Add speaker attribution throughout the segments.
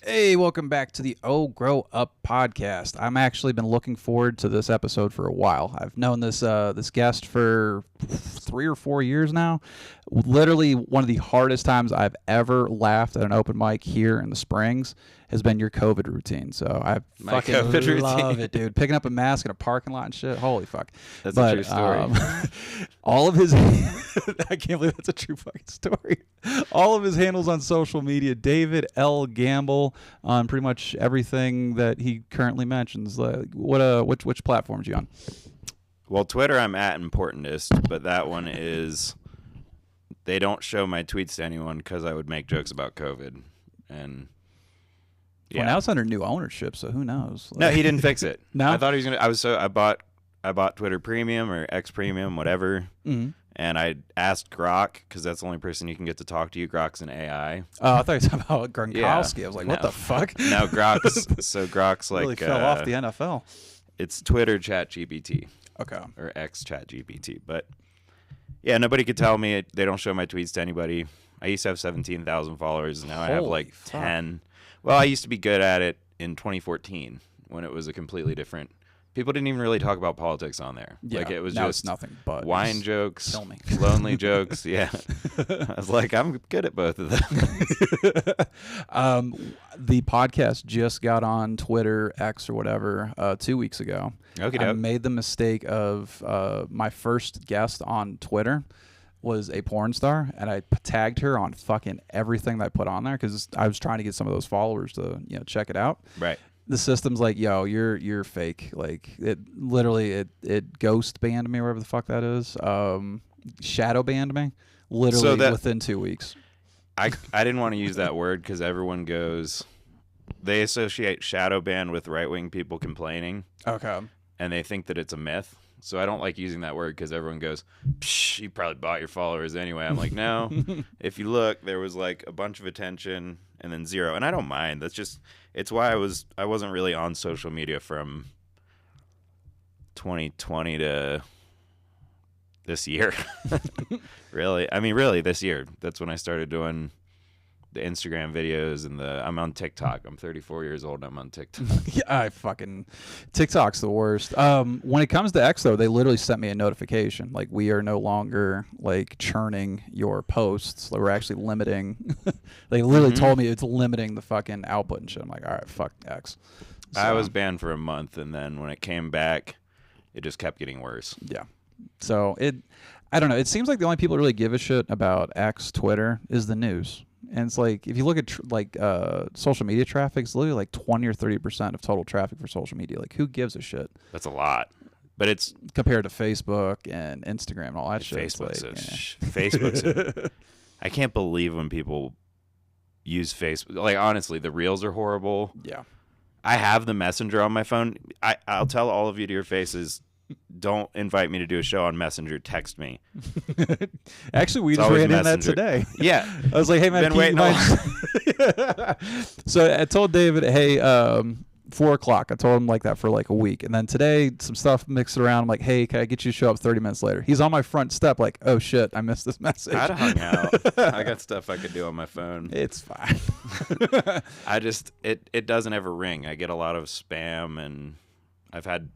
Speaker 1: Hey, welcome back to the Oh Grow Up podcast. I'm actually been looking forward to this episode for a while. I've known this guest for 3 or 4 years now. Literally, one of the hardest times I've ever laughed at an open mic here in the Springs has been your COVID routine. So I fucking
Speaker 2: COVID
Speaker 1: love
Speaker 2: routine.
Speaker 1: it, dude. Picking up a mask in a parking lot and shit. Holy fuck.
Speaker 2: That's a true story.
Speaker 1: All of his, I can't believe that's a true fucking story. All of his handles on social media, David L. Gamble, on pretty much everything that he currently mentions. Which platforms you on?
Speaker 2: Well, Twitter, I'm at Importantist, but that one is they don't show my tweets to anyone because I would make jokes about COVID. And yeah,
Speaker 1: Well, now it's under new ownership, so who knows?
Speaker 2: no, he didn't fix it.
Speaker 1: No?
Speaker 2: I thought he was gonna. I bought Twitter Premium or X Premium, whatever.
Speaker 1: Mm-hmm.
Speaker 2: And I asked Grok because that's the only person you can get to talk to you. Grok's an AI.
Speaker 1: Oh, I thought you were talking about Gronkowski.
Speaker 2: Yeah.
Speaker 1: I was like, what the fuck?
Speaker 2: No, Grok's like
Speaker 1: Really fell off the NFL.
Speaker 2: It's Twitter ChatGPT.
Speaker 1: Okay.
Speaker 2: Or X ChatGPT. But yeah, nobody could tell me they don't show my tweets to anybody. I used to have 17,000 followers. Now I have
Speaker 1: Holy
Speaker 2: like
Speaker 1: fuck.
Speaker 2: 10. Well, I used to be good at it in 2014 when it was a completely different. People didn't even really talk about politics on there.
Speaker 1: Yeah.
Speaker 2: Like it was
Speaker 1: now
Speaker 2: just
Speaker 1: it's nothing but
Speaker 2: wine
Speaker 1: just
Speaker 2: jokes,
Speaker 1: kill me.
Speaker 2: lonely jokes. Yeah. I was like, I'm good at both of them.
Speaker 1: The podcast just got on Twitter, X or whatever, 2 weeks ago.
Speaker 2: Okay,
Speaker 1: I
Speaker 2: dope.
Speaker 1: made the mistake of my first guest on Twitter was a porn star, and I tagged her on fucking everything that I put on there because I was trying to get some of those followers to check it out.
Speaker 2: Right.
Speaker 1: The system's like, yo, you're fake. Like it literally it ghost banned me, wherever the fuck that is. Shadow banned me, literally within 2 weeks.
Speaker 2: I didn't want to use that word because everyone goes, they associate shadow ban with right wing people complaining,
Speaker 1: Okay.
Speaker 2: and they think that it's a myth. So I don't like using that word because everyone goes, psh, you probably bought your followers anyway. I'm like, no. If you look, there was like a bunch of attention and then zero, and I don't mind. That's just it's why I wasn't really on social media from 2020 to this year. Really, I mean, really this year. That's when I started doing the Instagram videos and I'm on TikTok. I'm 34 years old and I'm on TikTok.
Speaker 1: Yeah, TikTok's the worst. When it comes to X though, they literally sent me a notification like we are no longer like churning your posts. Like, we're actually limiting. They literally told me it's limiting the fucking output and shit. I'm like, all right, fuck X. So,
Speaker 2: I was banned for a month, and then when it came back, it just kept getting worse.
Speaker 1: yeah. So I don't know. It seems like the only people that really give a shit about X, Twitter, is the news. And it's like, if you look at social media traffic, it's literally like 20 or 30% of total traffic for social media. Like, who gives a shit
Speaker 2: That's a lot. But it's
Speaker 1: compared to Facebook and Instagram and all that shit? It's
Speaker 2: Facebook's
Speaker 1: like,
Speaker 2: Facebook's I can't believe when people use Facebook. Like, honestly, the reels are horrible.
Speaker 1: yeah.
Speaker 2: I have the Messenger on my phone. I'll tell all of you to your faces, don't invite me to do a show on Messenger. Text me.
Speaker 1: Actually, we
Speaker 2: It's
Speaker 1: just
Speaker 2: always
Speaker 1: ran in that
Speaker 2: Messenger.
Speaker 1: today.
Speaker 2: Yeah.
Speaker 1: I was like, hey, man,
Speaker 2: Been
Speaker 1: can you
Speaker 2: waiting
Speaker 1: mind- So I told David, hey, 4 o'clock. I told him like that for like a week. And then today, some stuff mixed around. I'm like, hey, can I get you to show up 30 minutes later? He's on my front step like, oh, shit, I missed this message.
Speaker 2: I'd have hung out. I got stuff I could do on my phone.
Speaker 1: It's fine.
Speaker 2: I just, it doesn't ever ring. I get a lot of spam, and I've had,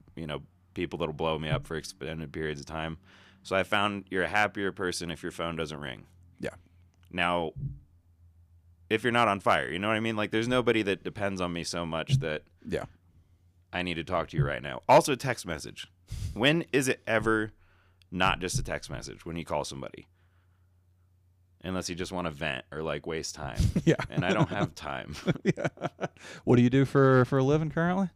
Speaker 2: people that'll blow me up for extended periods of time. So I found you're a happier person if your phone doesn't ring.
Speaker 1: Yeah.
Speaker 2: Now, if you're not on fire, you know what I mean? Like, there's nobody that depends on me so much that
Speaker 1: Yeah.
Speaker 2: I need to talk to you right now. Also, text message. When is it ever not just a text message when you call somebody? Unless you just want to vent or like waste time.
Speaker 1: Yeah.
Speaker 2: And I don't have time.
Speaker 1: Yeah. What do you do for a living currently?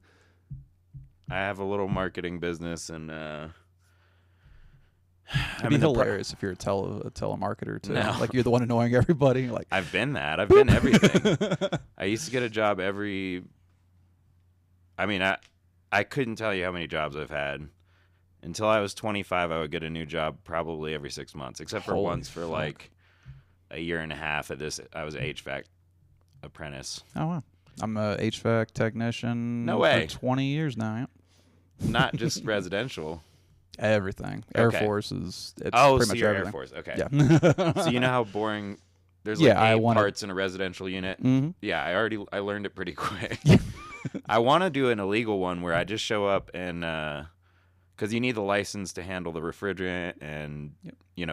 Speaker 2: I have a little marketing business, and
Speaker 1: It'd be hilarious if you're a telemarketer too.
Speaker 2: No.
Speaker 1: Like, you're the one annoying everybody. Like,
Speaker 2: I've been that. I've been everything. I used to get a job I couldn't tell you how many jobs I've had. Until I was 25, I would get a new job probably every 6 months, except for
Speaker 1: Holy
Speaker 2: once for
Speaker 1: fuck.
Speaker 2: like a year and a half at this. I was an HVAC apprentice.
Speaker 1: oh wow. I'm a HVAC technician.
Speaker 2: No way.
Speaker 1: For 20 years now. Yeah.
Speaker 2: Not just residential.
Speaker 1: Everything. Air
Speaker 2: Okay.
Speaker 1: Force is. It's
Speaker 2: Oh,
Speaker 1: pretty
Speaker 2: so
Speaker 1: much
Speaker 2: you're
Speaker 1: everything.
Speaker 2: Air Force. Okay.
Speaker 1: Yeah.
Speaker 2: So you know how boring There's
Speaker 1: Yeah,
Speaker 2: like
Speaker 1: I
Speaker 2: 8
Speaker 1: wanna-
Speaker 2: parts in a residential unit.
Speaker 1: Mhm.
Speaker 2: Yeah, I learned it pretty quick. I want to do an illegal one where I just show up and because you need the license to handle the refrigerant and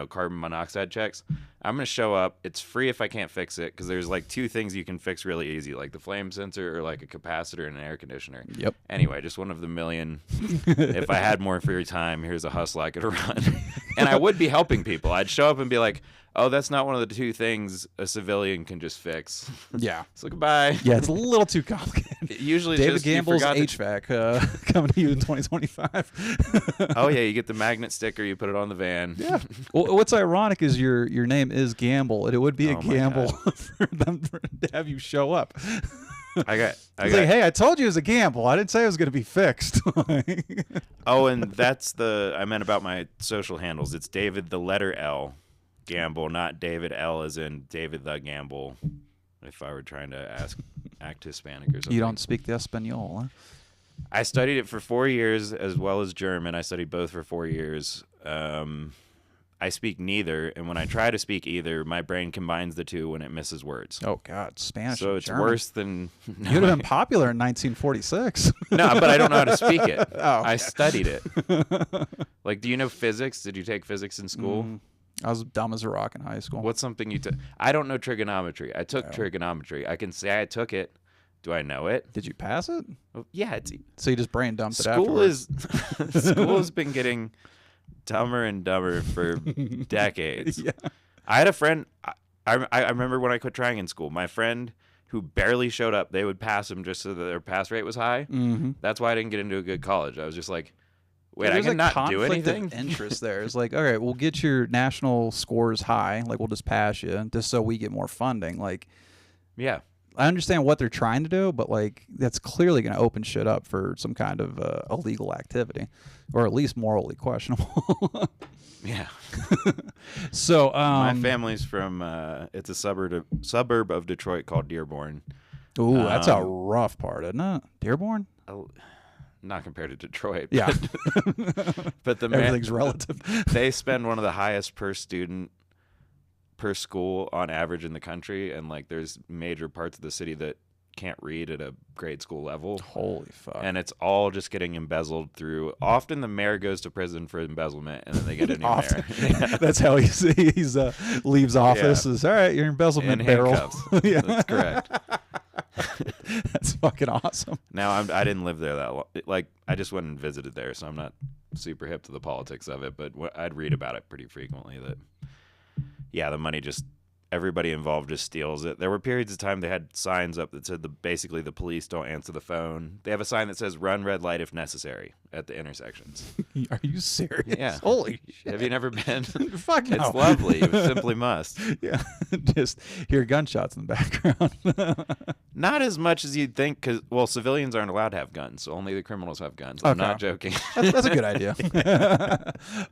Speaker 2: carbon monoxide checks. I'm gonna show up. It's free if I can't fix it because there's like 2 things you can fix really easy, like the flame sensor or like a capacitor and an air conditioner.
Speaker 1: Yep.
Speaker 2: Anyway, just one of the million. If I had more free time, here's a hustle I could run, and I would be helping people. I'd show up and be like, "Oh, that's not one of the 2 things a civilian can just fix."
Speaker 1: Yeah.
Speaker 2: So goodbye.
Speaker 1: Yeah, it's a little too complicated.
Speaker 2: Usually,
Speaker 1: David
Speaker 2: just, you
Speaker 1: Gamble's
Speaker 2: forgot to-
Speaker 1: HVAC coming to you in 2025.
Speaker 2: Oh yeah, you get the magnet sticker, you put it on the van.
Speaker 1: Yeah. Well, what's ironic is your name is Gamble, and it would be a
Speaker 2: Oh my
Speaker 1: gamble for them to have you show up.
Speaker 2: I got.
Speaker 1: It's like, hey, I told you it was a gamble. I didn't say it was going to be fixed.
Speaker 2: Oh, and that's I meant about my social handles. It's David the letter L, Gamble, not David L as in David the Gamble. If I were trying to act Hispanic or something.
Speaker 1: You don't speak the Espanol, huh?
Speaker 2: I studied it for 4 years as well as German. I studied both for 4 years. I speak neither, and when I try to speak either, my brain combines the 2 when it misses words.
Speaker 1: Oh God, Spanish.
Speaker 2: So
Speaker 1: and
Speaker 2: it's
Speaker 1: German.
Speaker 2: worse than.
Speaker 1: You'd have been popular in 1946.
Speaker 2: No, but I don't know how to speak it.
Speaker 1: Oh,
Speaker 2: I
Speaker 1: okay.
Speaker 2: studied it. Like, do you know physics? Did you take physics in school?
Speaker 1: I was dumb as a rock in high school.
Speaker 2: What's something you took? I don't know trigonometry. I took trigonometry. I can say I took it. Do I know it?
Speaker 1: Did you pass it?
Speaker 2: Well, yeah, it's
Speaker 1: So you just brain dumped it
Speaker 2: school
Speaker 1: afterwards.
Speaker 2: school has been getting dumber and dumber for decades.
Speaker 1: Yeah.
Speaker 2: I had a friend. I remember when I quit trying in school. My friend who barely showed up, they would pass him just so that their pass rate was high.
Speaker 1: Mm-hmm.
Speaker 2: That's why I didn't get into a good college. I was just like, wait, I
Speaker 1: There's
Speaker 2: can
Speaker 1: a
Speaker 2: not do
Speaker 1: conflict
Speaker 2: anything.
Speaker 1: of interest there. It's like, all right, we'll get your national scores high. Like, we'll just pass you just so we get more funding. Like,
Speaker 2: Yeah.
Speaker 1: I understand what they're trying to do, but like, that's clearly going to open shit up for some kind of illegal activity, or at least morally questionable.
Speaker 2: Yeah.
Speaker 1: So,
Speaker 2: My family's from it's a suburb of Detroit called Dearborn.
Speaker 1: ooh, that's a rough part, isn't it? Dearborn?
Speaker 2: Not compared to Detroit.
Speaker 1: Yeah.
Speaker 2: But the
Speaker 1: Everything's relative.
Speaker 2: They spend one of the highest per student per school on average in the country, and like there's major parts of the city that can't read at a grade school level.
Speaker 1: Holy fuck.
Speaker 2: And it's all just getting embezzled through. Often the mayor goes to prison for embezzlement, and then they get a new mayor. Yeah.
Speaker 1: That's how he's leaves office. Is all right. Your embezzlement
Speaker 2: In
Speaker 1: barrel.
Speaker 2: handcuffs.
Speaker 1: Yeah.
Speaker 2: That's correct.
Speaker 1: That's fucking awesome.
Speaker 2: Now I didn't live there that long. Like I just went and visited there, so I'm not super hip to the politics of it. But I'd read about it pretty frequently. That the money just everybody involved just steals it. There were periods of time they had signs up that said basically the police don't answer the phone. They have a sign that says "Run red light if necessary" at the intersections.
Speaker 1: Are you serious?
Speaker 2: Yeah.
Speaker 1: Holy shit.
Speaker 2: Have you never been?
Speaker 1: Fuck no.
Speaker 2: It's lovely. You simply must.
Speaker 1: Yeah. Just hear gunshots in the background.
Speaker 2: Not as much as you'd think, because civilians aren't allowed to have guns. So only the criminals have guns. I'm
Speaker 1: Okay.
Speaker 2: not joking.
Speaker 1: That's a good idea.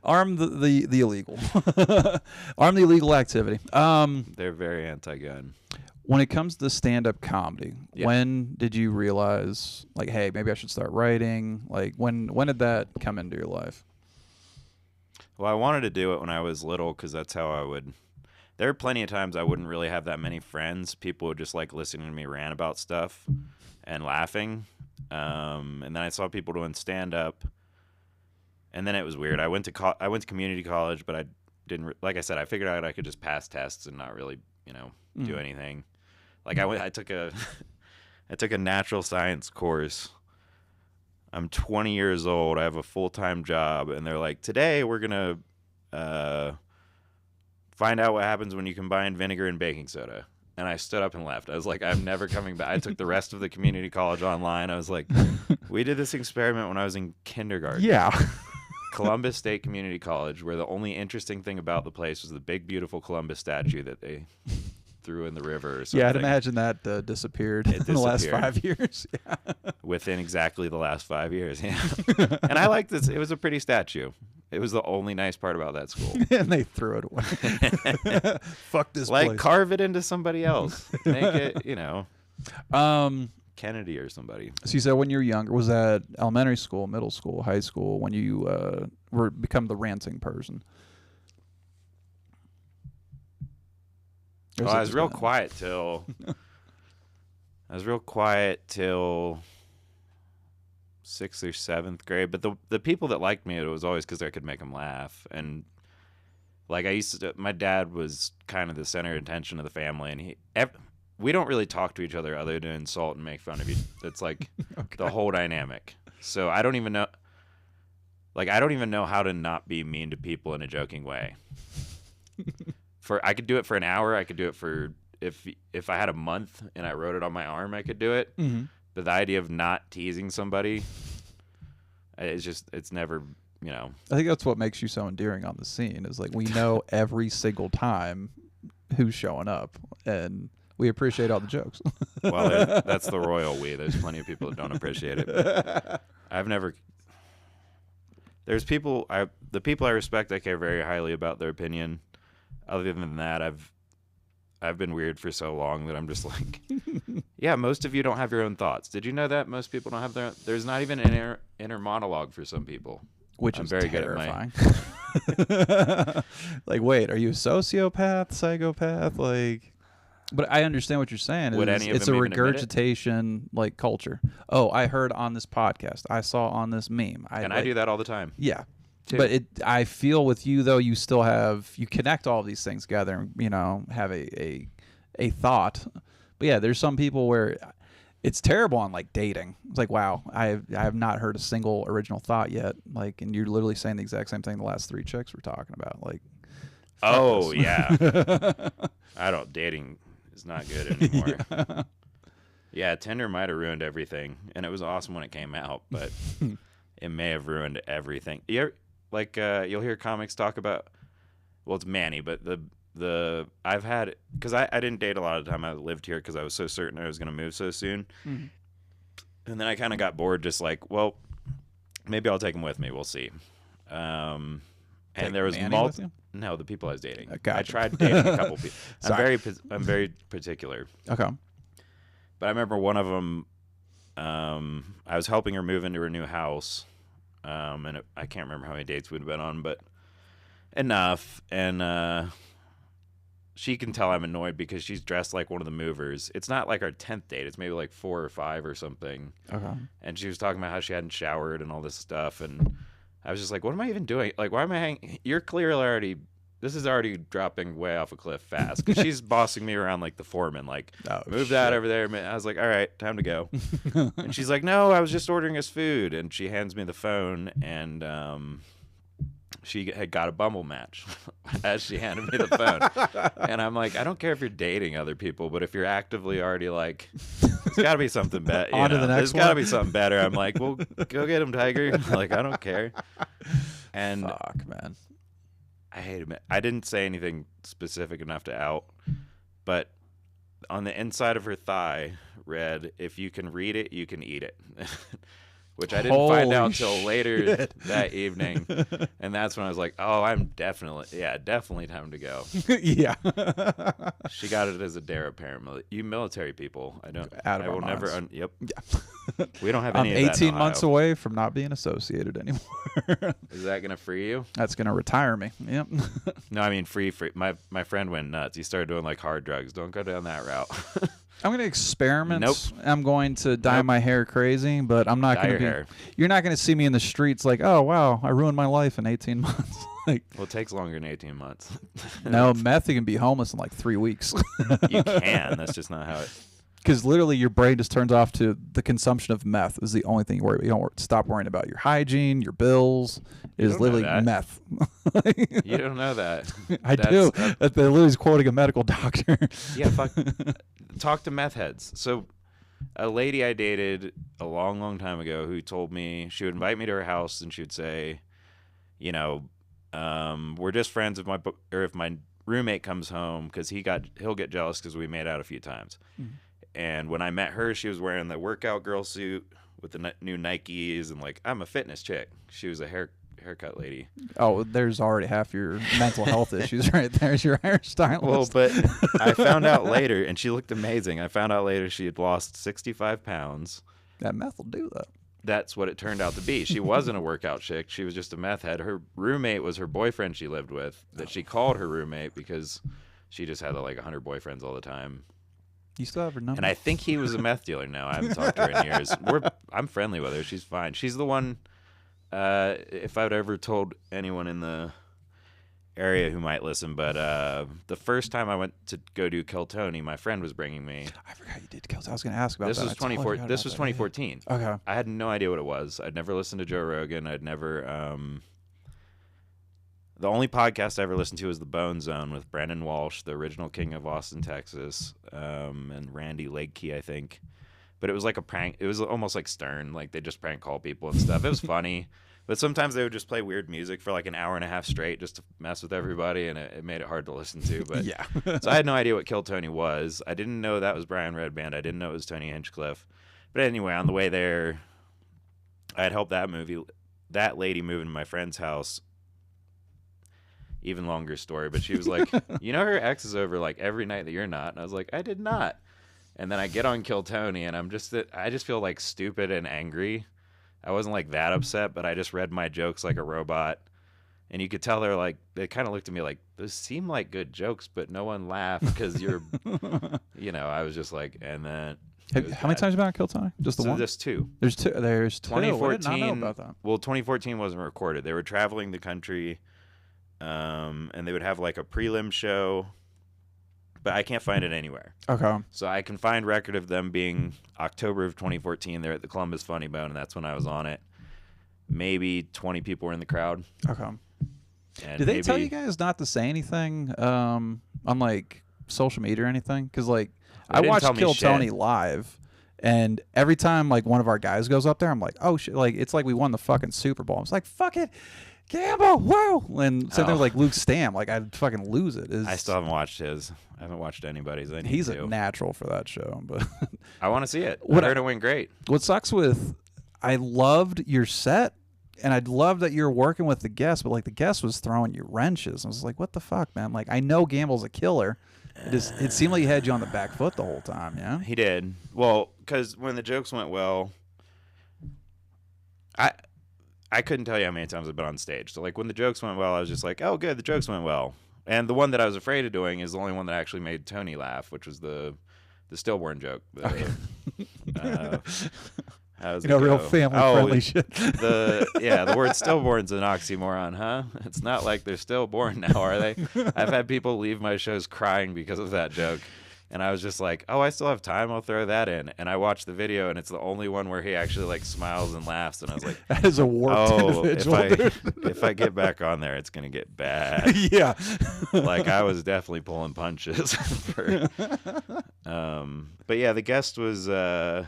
Speaker 1: Arm the illegal. Arm the illegal activity.
Speaker 2: They're very anti-gun.
Speaker 1: When it comes to stand-up comedy,
Speaker 2: Yeah.
Speaker 1: when did you realize, like, hey, maybe I should start writing? Like, when did that come into your life?
Speaker 2: Well, I wanted to do it when I was little because that's how I would. There were plenty of times I wouldn't really have that many friends. People would just like listening to me rant about stuff and laughing. And then I saw people doing stand-up, and then it was weird. I went to community college, but I didn't. Like I said, I figured out I could just pass tests and not really, do anything. Like I took a natural science course. I'm 20 years old. I have a full-time job, and they're like, today we're gonna find out what happens when you combine vinegar and baking soda. And I stood up and left. I was like, I'm never coming back. I took the rest of the community college online. I was like, we did this experiment when I was in kindergarten.
Speaker 1: Yeah.
Speaker 2: Columbus State Community College, where the only interesting thing about the place was the big, beautiful Columbus statue that they threw in the river or something.
Speaker 1: Yeah, I'd imagine that disappeared in the last
Speaker 2: disappeared.
Speaker 1: 5 years. Yeah.
Speaker 2: Within exactly the last 5 years. Yeah. And I liked this. It was a pretty statue. It was the only nice part about that school.
Speaker 1: And they threw it away. Fuck this
Speaker 2: Like,
Speaker 1: place.
Speaker 2: carve it into somebody else. Make it, Kennedy or somebody.
Speaker 1: So you said when you were younger, was that elementary school, middle school, high school, when you become the ranting person?
Speaker 2: Well, I was real quiet till 6th or 7th grade. But the people that liked me, it was always because I could make them laugh. And like my dad was kind of the center of attention of the family, and we don't really talk to each other other than insult and make fun of each. That's like the whole dynamic. So I don't even know how to not be mean to people in a joking way. I could do it for an hour. I could do it for if I had a month and I wrote it on my arm, I could do it. Mm-hmm. But the idea of not teasing somebody, it's never, you know.
Speaker 1: I think that's what makes you so endearing on the scene is like we know every single time who's showing up and we appreciate all the jokes.
Speaker 2: Well, that's the royal we. There's plenty of people that don't appreciate it. There's people, the people I respect, I care very highly about their opinion. Other than that, I've been weird for so long that I'm just like, yeah, most of you don't have your own thoughts. Did you know that most people don't have their own? There's not even an inner monologue for some people.
Speaker 1: Which is very terrifying. Like, wait, are you a sociopath, psychopath? Like, but I understand what you're saying. It's a regurgitation like culture. Oh, I heard on this podcast. I saw on this meme.
Speaker 2: I do that all the time.
Speaker 1: Yeah. Too. But I feel with you though, you still you connect all of these things together and, you know, have a thought. But yeah, there's some people where it's terrible on like dating. It's like, wow, I have not heard a single original thought yet. Like, and you're literally saying the exact same thing the last 3 chicks we're talking about. Like,
Speaker 2: oh yeah. Dating is not good anymore. Yeah, Tinder might have ruined everything, and it was awesome when it came out, but it may have ruined everything. You'll hear comics talk about, well, it's Manny, but I've had, because I didn't date a lot of the time I lived here because I was so certain I was going to move so soon. Mm-hmm. And then I kind of got bored, just like, well, maybe I'll take him with me. We'll see. And there was no, the people I was dating. Gotcha. I tried dating a couple people. I'm very particular.
Speaker 1: Okay.
Speaker 2: But I remember one of them, I was helping her move into her new house. And I can't remember how many dates we'd been on, but enough. And she can tell I'm annoyed because she's dressed like one of the movers. It's not like our 10th date. It's maybe like 4 or 5 or something. Okay. And she was talking about how she hadn't showered and all this stuff. And I was just like, what am I even doing? Like, why am I hanging? You're clearly this is already dropping way off a cliff fast. Because she's bossing me around like the foreman. Like, move that over there. I was like, all right, time to go. And she's like, no, I was just ordering us food. And she hands me the phone. And she had got a Bumble match as she handed me the phone. And I'm like, I don't care if you're dating other people, but if you're actively already like, there's got to be something better. There's got to be something better. I'm like, well, go get him, Tiger. Like, I don't care. And
Speaker 1: fuck, man.
Speaker 2: I hate him. I didn't say anything specific enough to out, but on the inside of her thigh read, if you can read it, you can eat it. Which I didn't find out until later that evening. And that's when I was like, oh, definitely time to go.
Speaker 1: Yeah.
Speaker 2: She got it as a dare, apparently. You military people,
Speaker 1: I will
Speaker 2: never,
Speaker 1: yep.
Speaker 2: Yeah. We don't have any of that.
Speaker 1: I'm 18 months away from not being associated anymore.
Speaker 2: Is that going to free you?
Speaker 1: That's going to retire me. Yep.
Speaker 2: No, I mean free. My friend went nuts. He started doing like hard drugs. Don't go down that route.
Speaker 1: I'm going to experiment.
Speaker 2: Nope.
Speaker 1: I'm going to dye my hair crazy, but I'm not going to be.
Speaker 2: Hair.
Speaker 1: You're not going to see me in the streets like, oh, wow, I ruined my life in 18 months. Like,
Speaker 2: well, it takes longer than 18 months.
Speaker 1: No, meth, you can be homeless in like 3 weeks.
Speaker 2: You can. That's just not how it.
Speaker 1: Because literally your brain just turns off to the consumption of meth is the only thing you worry about. You don't stop worrying about your hygiene, your bills. It is literally meth.
Speaker 2: You don't know that.
Speaker 1: I do. They're literally quoting a medical doctor.
Speaker 2: Yeah, fuck. Talk to meth heads. So a lady I dated a long, long time ago who told me she would invite me to her house and she would say, you know, we're just friends if my roommate comes home because he'll get jealous because we made out a few times. Mm-hmm. And when I met her, she was wearing the workout girl suit with the new Nikes and like, I'm a fitness chick. She was a haircut lady. Oh,
Speaker 1: there's already half your mental health issues right there. Your hairstylist.
Speaker 2: Well, but I found out later, and she looked amazing. I found out later she had lost 65 pounds.
Speaker 1: That meth will do that.
Speaker 2: That's what it turned out to be. She wasn't a workout chick. She was just a meth head. Her roommate was her boyfriend she lived with that she called her roommate because She just had like 100 boyfriends all the time.
Speaker 1: You still have her number?
Speaker 2: And I think he was a meth dealer now. I haven't talked to her in years. I'm friendly with her. She's fine. She's the one, if I'd ever told anyone in the area who might listen, but the first time I went to go do Kill Tony, my friend was bringing me.
Speaker 1: I forgot you did Kill Tony. I was going to ask about
Speaker 2: this
Speaker 1: that.
Speaker 2: Was 24. This was 2014.
Speaker 1: Okay.
Speaker 2: I had no idea what it was. I'd never listened to Joe Rogan. I'd never. The only podcast I ever listened to was The Bone Zone with Brandon Walsh, the original king of Austin, Texas, and Randy Lakey, I think. But it was like a prank. It was almost like Stern. Like they just prank call people and stuff. It was funny. But sometimes they would just play weird music for like an hour and a half straight just to mess with everybody, and it made it hard to listen to. But
Speaker 1: yeah.
Speaker 2: So I had no idea what Kill Tony was. I didn't know that was Brian Redband. I didn't know it was Tony Hinchcliffe. But anyway, on the way there, I had helped that lady move into my friend's house. Even longer story, but she was like, you know, her ex is over like every night that you're not. And I was like, I did not. And then I get on Kill Tony, and I just feel like stupid and angry. I wasn't like that upset, but I just read my jokes like a robot. And you could tell they kind of looked at me like, those seem like good jokes, but no one laughed because you're, I was just like, and then.
Speaker 1: How many times have you been on Kill Tony? Just the one?
Speaker 2: There's two.
Speaker 1: There's two.
Speaker 2: 2014.
Speaker 1: I did not know about that.
Speaker 2: Well, 2014 wasn't recorded. They were traveling the country, and they would have like a prelim show. But I can't find it anywhere.
Speaker 1: Okay.
Speaker 2: So I can find record of them being October of 2014. They're at the Columbus Funny Bone, and that's when I was on it. Maybe 20 people were in the crowd.
Speaker 1: Okay.
Speaker 2: And
Speaker 1: did they tell you guys not to say anything on like social media or anything? Because like I watched Kill Tony live, and every time like one of our guys goes up there, I'm like, oh shit! Like it's like we won the fucking Super Bowl. I was like, fuck it. Gamble, whoa! And same thing with like Luke Stam. Like I'd fucking lose it.
Speaker 2: I still haven't watched his. I haven't watched anybody's.
Speaker 1: He's a natural for that show, but
Speaker 2: I want to see it. I heard it went great.
Speaker 1: What sucks with, I loved your set, and I'd love that you're working with the guest, but like the guest was throwing you wrenches. I was like, what the fuck, man? Like I know Gamble's a killer. It seemed like he had you on the back foot the whole time. Yeah,
Speaker 2: he did. Well, because when the jokes went well, I couldn't tell you how many times I've been on stage. So, like, when the jokes went well, I was just like, oh, good, the jokes went well. And the one that I was afraid of doing is the only one that actually made Tony laugh, which was the stillborn joke. How's it
Speaker 1: real family-friendly shit.
Speaker 2: The word stillborn's an oxymoron, huh? It's not like they're stillborn now, are they? I've had people leave my shows crying because of that joke. And I was just like, oh, I still have time. I'll throw that in. And I watched the video, and it's the only one where he actually like smiles and laughs. And I was like,
Speaker 1: that is a warped individual.
Speaker 2: If I get back on there, it's gonna get bad.
Speaker 1: Yeah.
Speaker 2: Like I was definitely pulling punches. But yeah, the guest was. I'd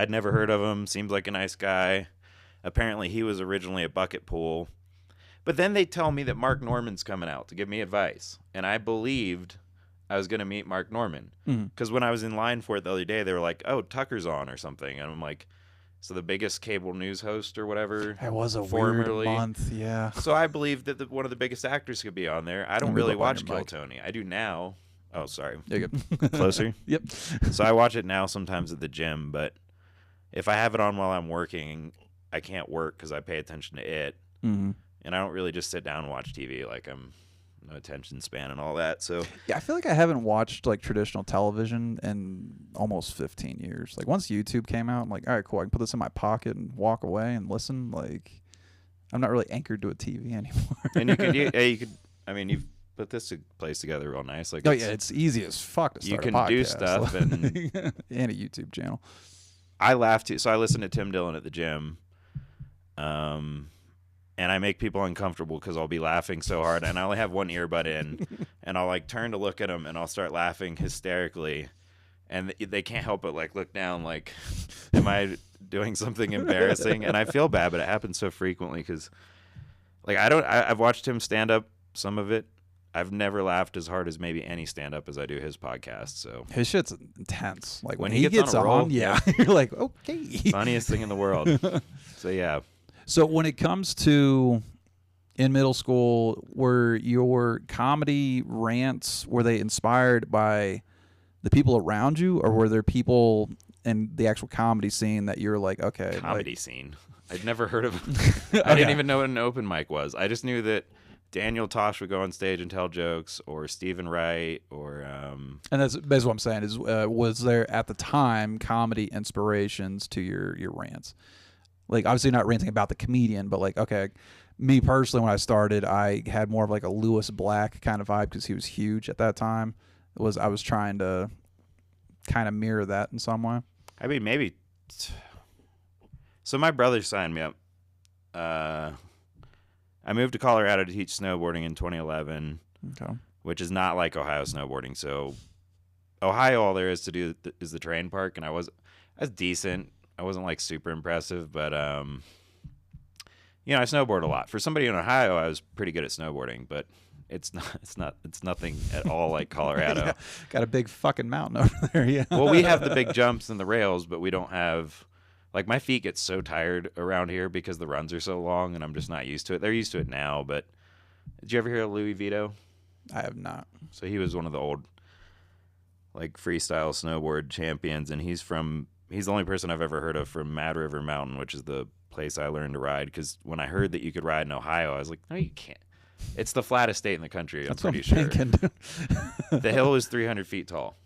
Speaker 2: never heard of him. Seems like a nice guy. Apparently, he was originally a bucket pool. But then they tell me that Mark Norman's coming out to give me advice, and I believed I was going to meet Mark Norman. Because when I was in line for it the other day, they were like, oh, Tucker's on or something. And I'm like, so the biggest cable news host or whatever.
Speaker 1: It was a weird month, yeah.
Speaker 2: So I believe that one of the biggest actors could be on there. I don't really watch Kill Tony. I do now. Oh, sorry.
Speaker 1: You're good.
Speaker 2: Closer?
Speaker 1: Yep.
Speaker 2: So I watch it now sometimes at the gym, but if I have it on while I'm working, I can't work because I pay attention to it.
Speaker 1: Mm-hmm.
Speaker 2: And I don't really just sit down and watch TV. Like I'm no attention span and all that. So
Speaker 1: yeah, I feel like I haven't watched like traditional television in almost 15 years. Like once YouTube came out, I'm like, all right, cool. I can put this in my pocket and walk away and listen. Like I'm not really anchored to a TV anymore.
Speaker 2: And you could. I mean, you've put this place together real nice. Like,
Speaker 1: it's easy as fuck to start a podcast.
Speaker 2: You can do stuff and
Speaker 1: and a YouTube channel.
Speaker 2: I laugh too. So I listen to Tim Dillon at the gym. And I make people uncomfortable because I'll be laughing so hard, and I only have one earbud in, and I'll like turn to look at them, and I'll start laughing hysterically, and they can't help but like look down, like, am I doing something embarrassing? And I feel bad, but it happens so frequently because, like, I've watched him stand up, some of it. I've never laughed as hard as maybe any stand up as I do his podcast. So
Speaker 1: his shit's intense. Like when
Speaker 2: he gets on a roll,
Speaker 1: yeah, you're like, okay,
Speaker 2: funniest thing in the world. So yeah.
Speaker 1: So when it comes to in middle school, were your comedy rants, were they inspired by the people around you, or were there people in the actual comedy scene that you're like, okay,
Speaker 2: comedy scene? I'd never heard of. I didn't even know what an open mic was. I just knew that Daniel Tosh would go on stage and tell jokes, or Stephen Wright, or
Speaker 1: And that's basically what I'm saying is, was there at the time comedy inspirations to your rants? Like, obviously not ranting about the comedian, but like, okay, me personally, when I started, I had more of like a Lewis Black kind of vibe because he was huge at that time. I was trying to kind of mirror that in some way.
Speaker 2: I mean, maybe. So my brother signed me up. I moved to Colorado to teach snowboarding in 2011,
Speaker 1: Okay.
Speaker 2: which is not like Ohio snowboarding. So Ohio, all there is to do is the terrain park, and I was decent. I wasn't like super impressive, but I snowboard a lot. For somebody in Ohio, I was pretty good at snowboarding, but it's nothing at all like Colorado.
Speaker 1: Yeah. Got a big fucking mountain over there. Yeah.
Speaker 2: Well, we have the big jumps and the rails, but we don't have. Like, my feet get so tired around here because the runs are so long, and I'm just not used to it. They're used to it now, but did you ever hear of Louis Vito?
Speaker 1: I have not.
Speaker 2: So he was one of the old, like, freestyle snowboard champions, and he's the only person I've ever heard of from Mad River Mountain, which is the place I learned to ride, because when I heard that you could ride in Ohio, I was like, no, you can't. It's the flattest state in the country, I'm pretty sure. The hill is 300 feet tall.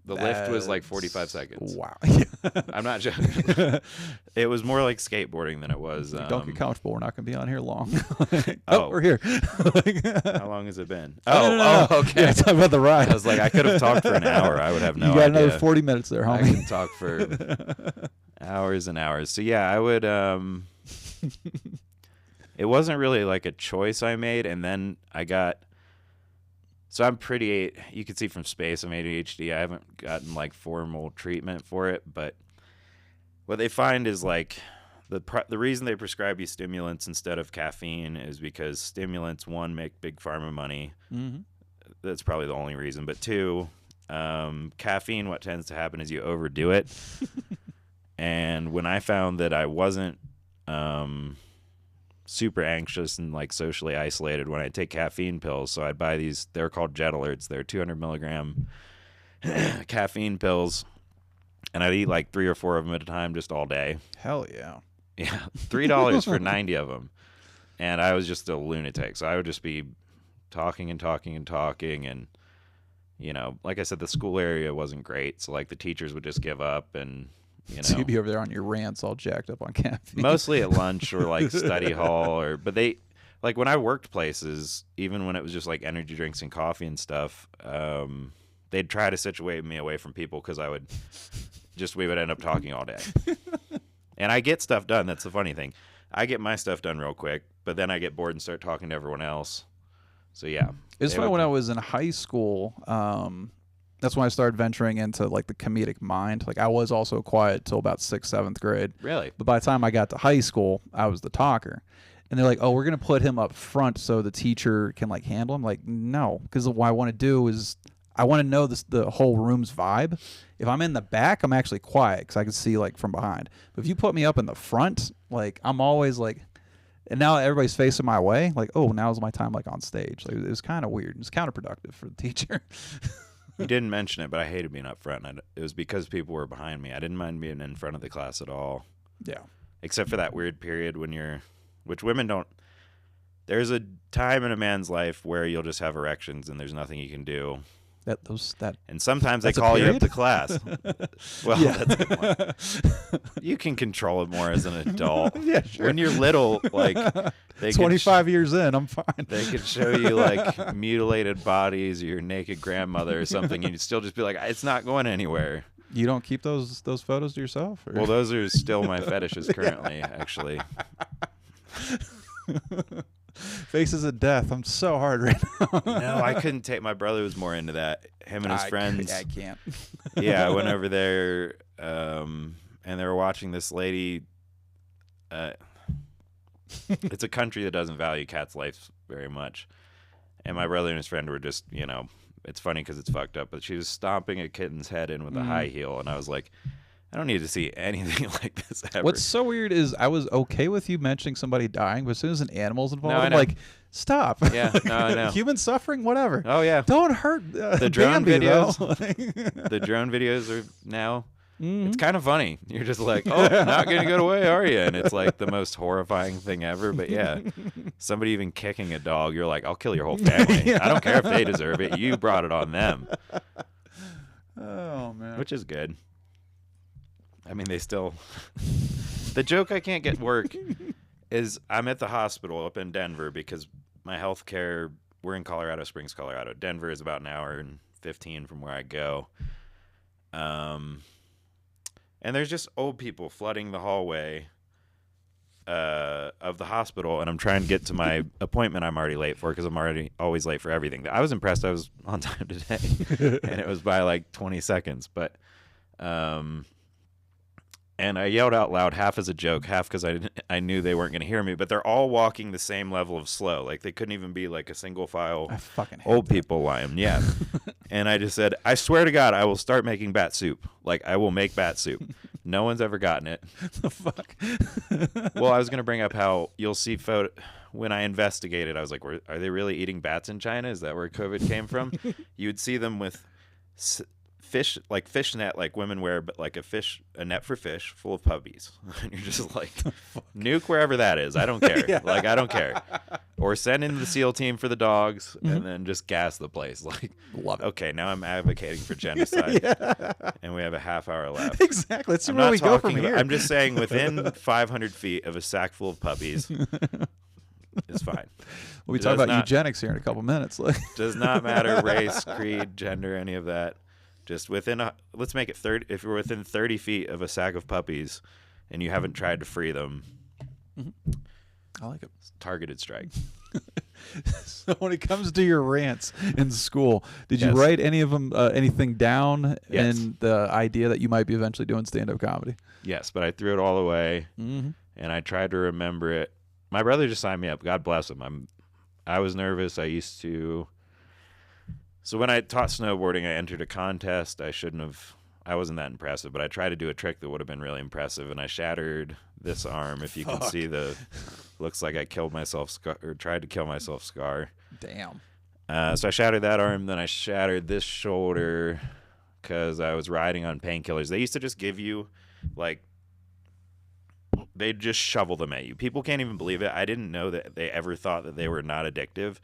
Speaker 2: The lift was like 45 seconds.
Speaker 1: Wow.
Speaker 2: I'm not joking. It was more like skateboarding than it was.
Speaker 1: Don't get comfortable. We're not going to be on here long.
Speaker 2: Oh,
Speaker 1: we're here.
Speaker 2: How long has it been?
Speaker 1: No.
Speaker 2: Okay.
Speaker 1: Yeah, talk about the ride.
Speaker 2: I was like, I could have talked for an hour. I would have no idea.
Speaker 1: You got another 40 minutes there,
Speaker 2: I
Speaker 1: homie.
Speaker 2: can talk for hours and hours. So yeah, I would. It wasn't really like a choice I made, and then I got. So I'm pretty, you can see from space, I'm ADHD. I haven't gotten like formal treatment for it, but what they find is like the reason they prescribe you stimulants instead of caffeine is because stimulants, one, make big pharma money.
Speaker 1: Mm-hmm.
Speaker 2: That's probably the only reason. But two, caffeine, what tends to happen is you overdo it. And when I found that I wasn't super anxious and like socially isolated when I take caffeine pills, so I'd buy these, they're called Jet Alerts, they're 200 milligram caffeine pills, and I'd eat like 3 or 4 of them at a time just all day.
Speaker 1: Hell yeah.
Speaker 2: Yeah, $3 for 90 of them, and I was just a lunatic. So I would just be talking and talking and talking, and like I said, the school area wasn't great, so like the teachers would just give up, and
Speaker 1: So you'd be over there on your rants all jacked up on caffeine.
Speaker 2: Mostly at lunch or like study hall, but they, like when I worked places, even when it was just like energy drinks and coffee and stuff, they'd try to situate me away from people because we would end up talking all day. And I get stuff done. That's the funny thing. I get my stuff done real quick, but then I get bored and start talking to everyone else. So yeah.
Speaker 1: It's funny, when I was in high school, that's when I started venturing into like the comedic mind. Like I was also quiet till about 6th, 7th grade.
Speaker 2: Really?
Speaker 1: But by the time I got to high school, I was the talker. And they're like, oh, we're going to put him up front so the teacher can like handle him. Like, no, because what I want to do is I want to know the whole room's vibe. If I'm in the back, I'm actually quiet because I can see like from behind. But if you put me up in the front, like I'm always like, and now everybody's facing my way. Like, oh, now's my time like on stage. Like, it was kind of weird. It was counterproductive for the teacher.
Speaker 2: You didn't mention it, but I hated being up front. And it was because people were behind me. I didn't mind being in front of the class at all.
Speaker 1: Yeah.
Speaker 2: Except for that weird period which women don't. There's a time in a man's life where you'll just have erections and there's nothing you can do.
Speaker 1: And
Speaker 2: sometimes they call you up to class. Well, that's a good one. You can control it more as an adult.
Speaker 1: Yeah, sure.
Speaker 2: When you're little, like they
Speaker 1: 25 years in, I'm fine.
Speaker 2: They could show you like mutilated bodies or your naked grandmother or something, and you'd still just be like, it's not going anywhere.
Speaker 1: You don't keep those photos to yourself? Or?
Speaker 2: Well, those are still my fetishes currently, actually.
Speaker 1: Faces of death. I'm so hard right now.
Speaker 2: No, I couldn't take. My brother was more into that. Him and his friends.
Speaker 1: I can't.
Speaker 2: Yeah, I went over there, and they were watching this lady. It's a country that doesn't value cats' lives very much, and my brother and his friend were just, it's funny because it's fucked up, but she was stomping a kitten's head in with a high heel, and I was like, I don't need to see anything like this ever.
Speaker 1: What's so weird is I was okay with you mentioning somebody dying, but as soon as an animal's involved,
Speaker 2: No, I
Speaker 1: I'm
Speaker 2: know.
Speaker 1: like, stop.
Speaker 2: Yeah, no, I know.
Speaker 1: Human suffering, whatever.
Speaker 2: Oh yeah,
Speaker 1: Don't hurt
Speaker 2: the drone
Speaker 1: Bambi,
Speaker 2: videos.
Speaker 1: though.
Speaker 2: The drone videos are now. It's kind of funny. You're just like, oh, not going to go away, are you? And it's like the most horrifying thing ever. But yeah, somebody even kicking a dog, you're like, I'll kill your whole family. I don't care if they deserve it. You brought it on them.
Speaker 1: Oh, man.
Speaker 2: Which is good. I mean, they still... The joke I can't get work is I'm at the hospital up in Denver because my health care... We're in Colorado Springs, Colorado. Denver is about an hour and 15 from where I go. And there's just old people flooding the hallway of the hospital, and I'm trying to get to my appointment I'm already late for because I'm already always late for everything. I was impressed I was on time today, and it was by like 20 seconds. But and I yelled out loud, half as a joke, half because I knew they weren't going to hear me. But they're all walking the same level of slow. Like they couldn't even be like a single file
Speaker 1: I fucking hate
Speaker 2: old
Speaker 1: that.
Speaker 2: people line. Yeah. And I just said, I swear to God, I will start making bat soup. Like I will make bat soup. No one's ever gotten it.
Speaker 1: The fuck?
Speaker 2: Well, I was going to bring up how you'll see when I investigated, I was like, are they really eating bats in China? Is that where COVID came from? You would see them with fish, like fish net, like women wear, but like a net for fish full of puppies. And you're just like, nuke wherever that is. I don't care.
Speaker 1: Yeah.
Speaker 2: Like, I don't care. Or send in the SEAL team for the dogs and then just gas the place. Like,
Speaker 1: Love it.
Speaker 2: okay, now I'm advocating for genocide.
Speaker 1: Yeah.
Speaker 2: And we have a half hour left.
Speaker 1: Exactly. Let's see
Speaker 2: I'm
Speaker 1: where
Speaker 2: not
Speaker 1: we go from
Speaker 2: talking
Speaker 1: here.
Speaker 2: I'm just saying within 500 feet of a sack full of puppies is fine.
Speaker 1: We'll be
Speaker 2: It
Speaker 1: talking
Speaker 2: does
Speaker 1: about
Speaker 2: not-
Speaker 1: eugenics here in a couple minutes. Like,
Speaker 2: Does not matter race, creed, gender, any of that. Just let's make it 30. If you're within 30 feet of a sack of puppies and you haven't tried to free them,
Speaker 1: I like it.
Speaker 2: targeted strike.
Speaker 1: So when it comes to your rants in school, did you
Speaker 2: Yes.
Speaker 1: write any of them, anything down
Speaker 2: Yes.
Speaker 1: in the idea that you might be eventually doing stand-up comedy?
Speaker 2: Yes, but I threw it all away
Speaker 1: Mm-hmm.
Speaker 2: and I tried to remember it. My brother just signed me up. God bless him. I was nervous. So when I taught snowboarding, I entered a contest. I wasn't that impressive, but I tried to do a trick that would have been really impressive, and I shattered this arm. If you can see looks like I killed myself, or tried to kill myself scar.
Speaker 1: Damn.
Speaker 2: So I shattered that arm, then I shattered this shoulder because I was riding on painkillers. They used to just give you, like, they'd just shovel them at you. People can't even believe it. I didn't know that they ever thought that they were not addictive.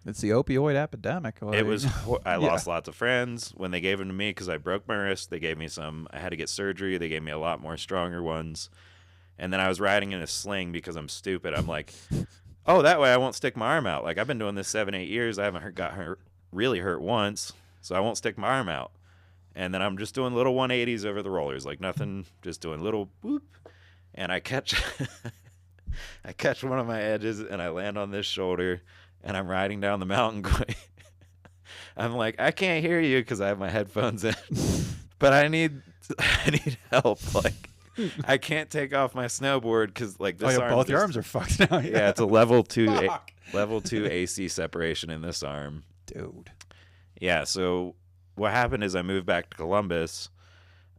Speaker 1: It's the opioid epidemic.
Speaker 2: It was. I
Speaker 1: Yeah.
Speaker 2: lost lots of friends when they gave them to me because I broke my wrist. They gave me some. I had to get surgery. They gave me a lot more stronger ones. And then I was riding in a sling because I'm stupid. I'm like, oh, that way I won't stick my arm out. Like I've been doing this 7-8 years. I haven't got really hurt once, so I won't stick my arm out. And then I'm just doing little 180s over the rollers, like nothing. Just doing little boop, and I catch one of my edges, and I land on this shoulder. And I'm riding down the mountain going, I'm like, I can't hear you because I have my headphones in, but I need help. Like, I can't take off my snowboard because like this arm.
Speaker 1: Both your arms are fucked now.
Speaker 2: Yeah, it's a level 2
Speaker 1: Fuck.
Speaker 2: level 2 AC separation in this arm.
Speaker 1: Dude.
Speaker 2: Yeah. So what happened is I moved back to Columbus.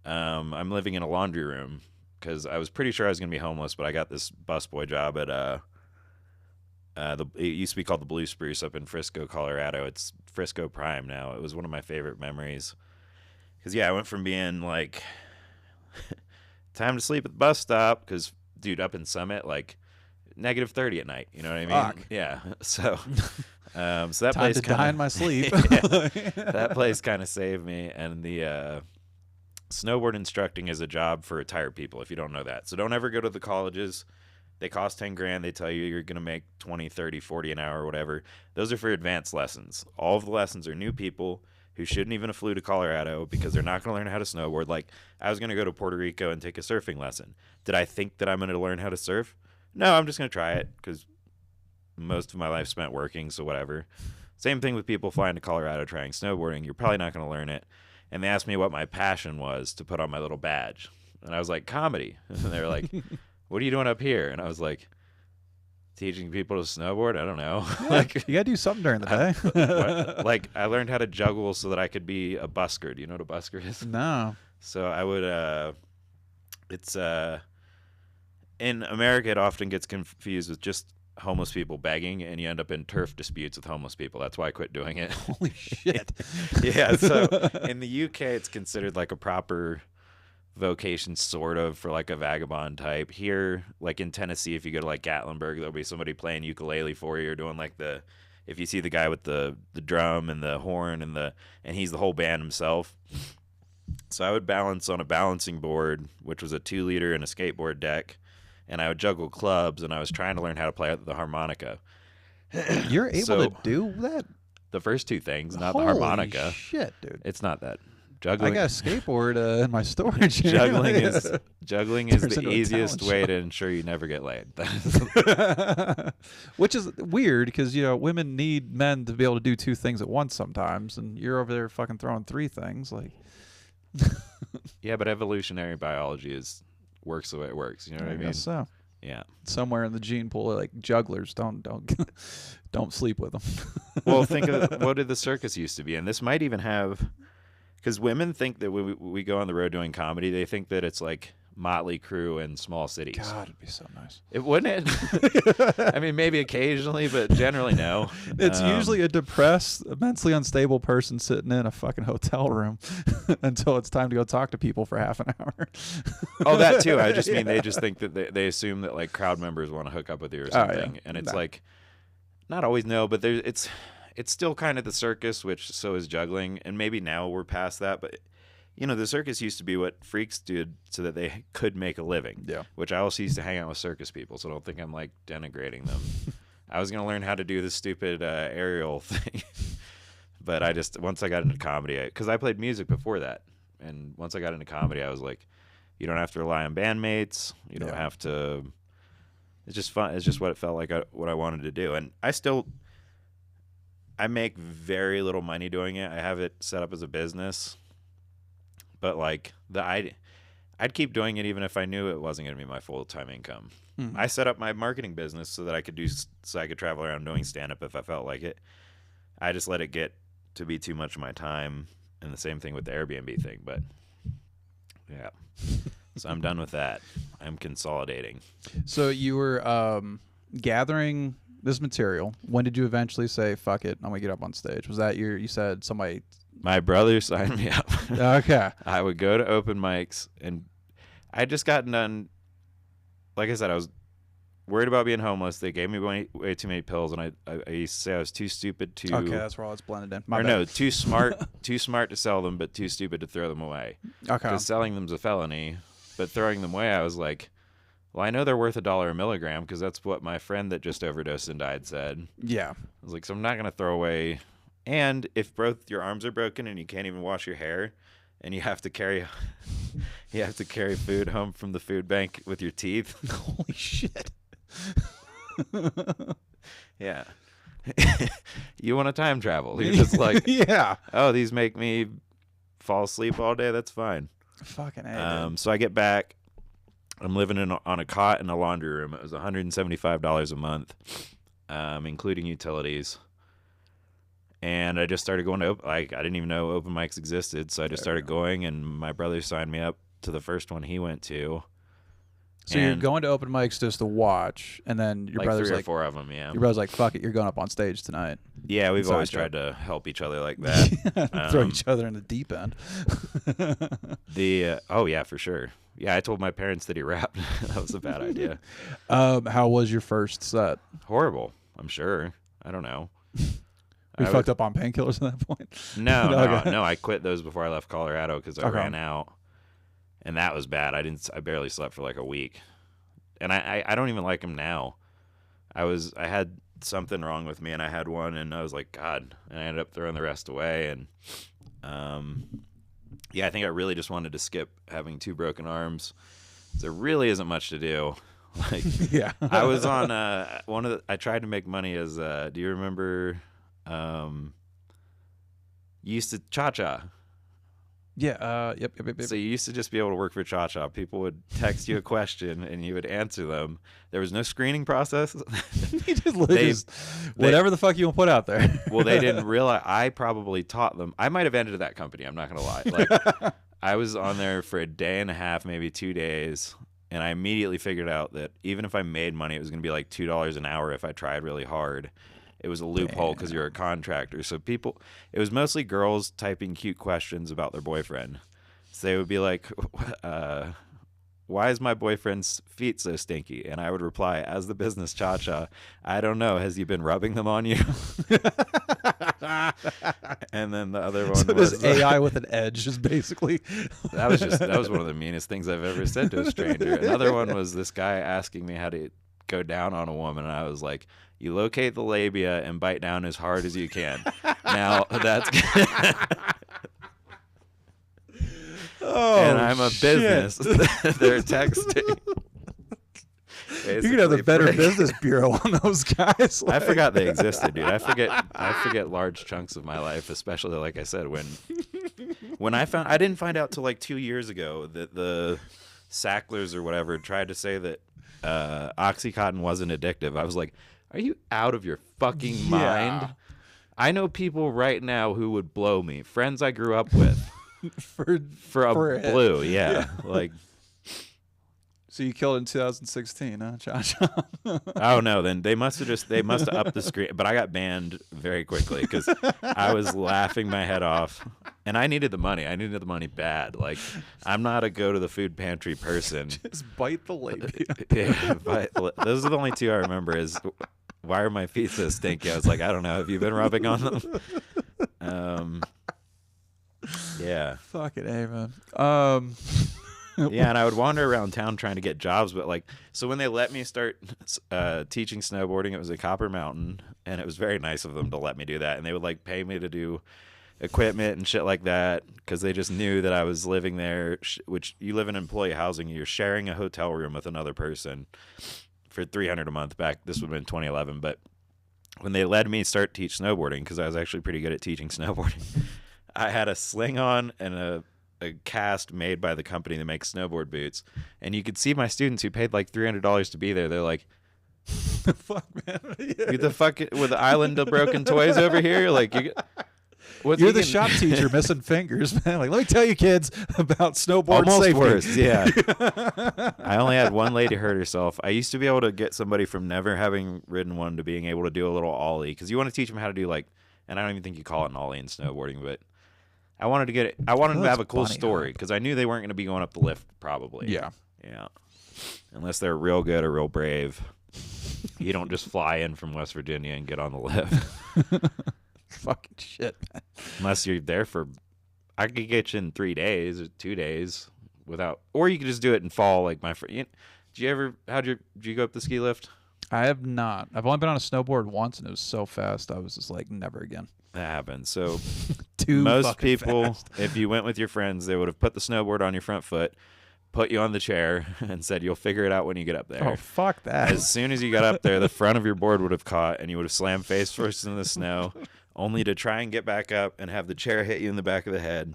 Speaker 2: I'm living in a laundry room because I was pretty sure I was gonna be homeless, but I got this busboy job at it used to be called the Blue Spruce up in Frisco, Colorado. It's Frisco Prime now. It was one of my favorite memories. Because, yeah, I went from being like, time to sleep at the bus stop. Because, dude, up in Summit, like, -30 at night. You know what I mean?
Speaker 1: Fuck.
Speaker 2: Yeah. So, so that
Speaker 1: Time
Speaker 2: place
Speaker 1: to die in my sleep.
Speaker 2: that place kind of saved me. And the snowboard instructing is a job for retired people, if you don't know that. So don't ever go to the colleges. They cost 10 grand. They tell you you're going to make 20, 30, 40 an hour or whatever. Those are for advanced lessons. All of the lessons are new people who shouldn't even have flew to Colorado because they're not going to learn how to snowboard. Like, I was going to go to Puerto Rico and take a surfing lesson. Did I think that I'm going to learn how to surf? No, I'm just going to try it because most of my life spent working, so whatever. Same thing with people flying to Colorado trying snowboarding. You're probably not going to learn it. And they asked me what my passion was to put on my little badge. And I was like, comedy. And they were like, what are you doing up here? And I was like, teaching people to snowboard? I don't know. Like,
Speaker 1: you got to do something during the day.
Speaker 2: like, I learned how to juggle so that I could be a busker. Do you know what a busker is?
Speaker 1: No.
Speaker 2: So I would, in America, it often gets confused with just homeless people begging, and you end up in turf disputes with homeless people. That's why I quit doing it.
Speaker 1: Holy shit.
Speaker 2: Yeah, so in the UK, it's considered like a proper vocation sort of for like a vagabond type. Here, like in Tennessee, if you go to like Gatlinburg, there'll be somebody playing ukulele for you or doing like if you see the guy with the drum and the horn and he's the whole band himself. So I would balance on a balancing board, which was a 2-liter and a skateboard deck, and I would juggle clubs, and I was trying to learn how to play the harmonica.
Speaker 1: You're able
Speaker 2: So-
Speaker 1: to do that?
Speaker 2: The first two things, not
Speaker 1: Holy
Speaker 2: the harmonica.
Speaker 1: shit, dude.
Speaker 2: It's not that.
Speaker 1: I
Speaker 2: Juggling.
Speaker 1: got a skateboard in my storage. here.
Speaker 2: Juggling is
Speaker 1: Turns
Speaker 2: the
Speaker 1: into a
Speaker 2: easiest
Speaker 1: talent
Speaker 2: way
Speaker 1: show.
Speaker 2: to ensure you never get laid.
Speaker 1: Which is weird because, you know, women need men to be able to do 2 things at once sometimes, and you're over there fucking throwing 3 things. Like,
Speaker 2: Yeah, but evolutionary biology works the way it works. You know what I mean?
Speaker 1: guess so.
Speaker 2: Yeah.
Speaker 1: Somewhere in the gene pool, like jugglers, don't don't sleep with them.
Speaker 2: Well, think of what did the circus used to be, and this might even have, because women think that when we go on the road doing comedy, they think that it's like Motley Crue in small cities.
Speaker 1: God, it'd be so nice.
Speaker 2: It wouldn't it? I mean, maybe occasionally, but generally no.
Speaker 1: It's usually a depressed, mentally unstable person sitting in a fucking hotel room until it's time to go talk to people for half an hour.
Speaker 2: Oh, that too. I just mean they just think that they assume that like crowd members want to hook up with you or
Speaker 1: Oh, yeah.
Speaker 2: something, and it's
Speaker 1: No.
Speaker 2: like not always no, but it's still kind of the circus, which so is juggling, and maybe now we're past that, but. You know, the circus used to be what freaks did so that they could make a living.
Speaker 1: Yeah.
Speaker 2: Which I also used to hang out with circus people, so don't think I'm like denigrating them. I was gonna learn how to do the stupid aerial thing, but once I got into comedy, because I played music before that, and once I got into comedy, I was like, you don't have to rely on bandmates. You don't
Speaker 1: Yeah.
Speaker 2: have to. It's just fun. It's just what it felt like. What I wanted to do, and I make very little money doing it. I have it set up as a business. But like I'd keep doing it even if I knew it wasn't going to be my full-time income.
Speaker 1: Mhm.
Speaker 2: I set up my marketing business so that I could travel around doing stand-up if I felt like it. I just let it get to be too much of my time, and the same thing with the Airbnb thing. But yeah, so I'm done with that. I'm consolidating.
Speaker 1: So you were gathering this material. When did you eventually say, fuck it, I'm going to get up on stage? Was that you said somebody...
Speaker 2: My brother signed me up.
Speaker 1: Okay.
Speaker 2: I would go to open mics, and I just gotten done. Like I said, I was worried about being homeless. They gave me way too many pills, and I used to say I was too stupid to.
Speaker 1: Okay, that's where all it's blended in. My
Speaker 2: or
Speaker 1: bad.
Speaker 2: no, too smart to sell them, but too stupid to throw them away.
Speaker 1: Okay.
Speaker 2: Because selling them's a felony, but throwing them away, I was like, well, I know they're worth $1 a milligram because that's what my friend that just overdosed and died said.
Speaker 1: Yeah.
Speaker 2: I was like, so I'm not gonna throw away. And if both your arms are broken and you can't even wash your hair, and you have to carry food home from the food bank with your teeth.
Speaker 1: Holy shit.
Speaker 2: Yeah. You want to time travel. You're just like,
Speaker 1: yeah.
Speaker 2: oh, these make me fall asleep all day. That's fine.
Speaker 1: Fucking A, dude.
Speaker 2: So I get back. I'm living on a cot in a laundry room. It was $175 a month, including utilities. And I just started going to I didn't even know open mics existed, so I just started going, and my brother signed me up to the first one he went to.
Speaker 1: So you're
Speaker 2: And
Speaker 1: going to open mics just to watch, and then your
Speaker 2: like
Speaker 1: brother's
Speaker 2: 3 or
Speaker 1: like,
Speaker 2: 4 of them, yeah.
Speaker 1: your brother's like, fuck it, you're going up on stage tonight.
Speaker 2: Yeah, we've
Speaker 1: Inside
Speaker 2: always
Speaker 1: joke.
Speaker 2: tried to help each other like that.
Speaker 1: Throw each other in the deep end.
Speaker 2: Oh yeah, for sure. Yeah, I told my parents that he rapped. That was a bad idea.
Speaker 1: How was your first set?
Speaker 2: Horrible, I'm sure. I don't know.
Speaker 1: We
Speaker 2: I
Speaker 1: fucked up on painkillers at that point.
Speaker 2: No,
Speaker 1: Okay.
Speaker 2: no. I quit those before I left Colorado because I
Speaker 1: Okay.
Speaker 2: ran out, and that was bad. I barely slept for like a week, and I don't even like them now. I had something wrong with me, and I had one, and I was like, God, and I ended up throwing the rest away, and yeah, I think I really just wanted to skip having 2 broken arms. There really isn't much to do. Like,
Speaker 1: Yeah.
Speaker 2: I was on I tried to make money as do you remember you used to Cha-Cha.
Speaker 1: Yeah. Yep.
Speaker 2: So you used to just be able to work for Cha-Cha. People would text you a question and you would answer them. There was no screening process.
Speaker 1: You just whatever the fuck you want to put out there.
Speaker 2: Well, they didn't realize. I probably taught them. I might have ended that company. I'm not going to lie. Like, I was on there for a day and a half, maybe 2 days. And I immediately figured out that even if I made money, it was going to be like $2 an hour if I tried really hard. It was a loophole because you're a contractor. So it was mostly girls typing cute questions about their boyfriend. So they would be like, why is my boyfriend's feet so stinky? And I would reply, as the business cha-cha, I don't know. Has he been rubbing them on you? And then the other one
Speaker 1: So
Speaker 2: was
Speaker 1: this AI with an edge is basically.
Speaker 2: that was one of the meanest things I've ever said to a stranger. Another one was this guy asking me how to go down on a woman, and I was like, you locate the labia and bite down as hard as you can. Now that's and I'm a business. They're texting.
Speaker 1: You could have the Better Business Bureau on those guys.
Speaker 2: I forgot they existed, dude. I forget large chunks of my life, especially like I said when I didn't find out till like 2 years ago that the Sacklers or whatever tried to say that OxyContin wasn't addictive. I was like, are you out of your fucking mind? I know people right now who would blow me. Friends I grew up with. for a blue, yeah. Like,
Speaker 1: so you killed it in 2016, huh, Josh?
Speaker 2: Oh no, then they must have upped the screen. But I got banned very quickly because I was laughing my head off, and I needed the money. I needed the money bad. Like, I'm not a go to the food pantry person.
Speaker 1: Just bite the labia.
Speaker 2: Yeah, but those are the only two I remember. Is why are my feet so stinky? I was like, I don't know. Have you been rubbing on them? Yeah.
Speaker 1: Fucking A, man.
Speaker 2: Yeah, and I would wander around town trying to get jobs, but like, so when they let me start teaching snowboarding, it was at Copper Mountain, and it was very nice of them to let me do that, and they would like pay me to do equipment and shit like that because they just knew that I was living there, which you live in employee housing, you're sharing a hotel room with another person for $300 a month. This would have been 2011, but when they let me start teach snowboarding, because I was actually pretty good at teaching snowboarding, I had a sling on and a cast made by the company that makes snowboard boots, and you could see my students who paid like $300 to be there. They're like,
Speaker 1: "The fuck, man?
Speaker 2: You the fuck with the island of broken toys over here? Like,
Speaker 1: you're the shop teacher missing fingers, man. Like, let me tell you, kids, about snowboard
Speaker 2: almost
Speaker 1: safety."
Speaker 2: Worse, yeah. I only had one lady hurt herself. I used to be able to get somebody from never having ridden one to being able to do a little ollie, because you want to teach them how to do like, and I don't even think you call it an ollie in snowboarding, but I wanted to get it. I wanted them to have a cool story because I knew they weren't going to be going up the lift probably.
Speaker 1: Yeah.
Speaker 2: Unless they're real good or real brave. You don't just fly in from West Virginia and get on the lift.
Speaker 1: Fucking shit, man.
Speaker 2: Unless you're there I could get you in 3 days or 2 days without, or you could just do it in fall like my friend. Did you go up the ski lift?
Speaker 1: I have not. I've only been on a snowboard once, and it was so fast. I was just like, never again.
Speaker 2: That happens. So
Speaker 1: Most
Speaker 2: most people,
Speaker 1: fast.
Speaker 2: if you went with your friends, they would have put the snowboard on your front foot, put you on the chair, and said, you'll figure it out when you get up there.
Speaker 1: Oh, fuck that.
Speaker 2: As soon as you got up there, the front of your board would have caught, and you would have slammed face first in the snow, only to try and get back up and have the chair hit you in the back of the head,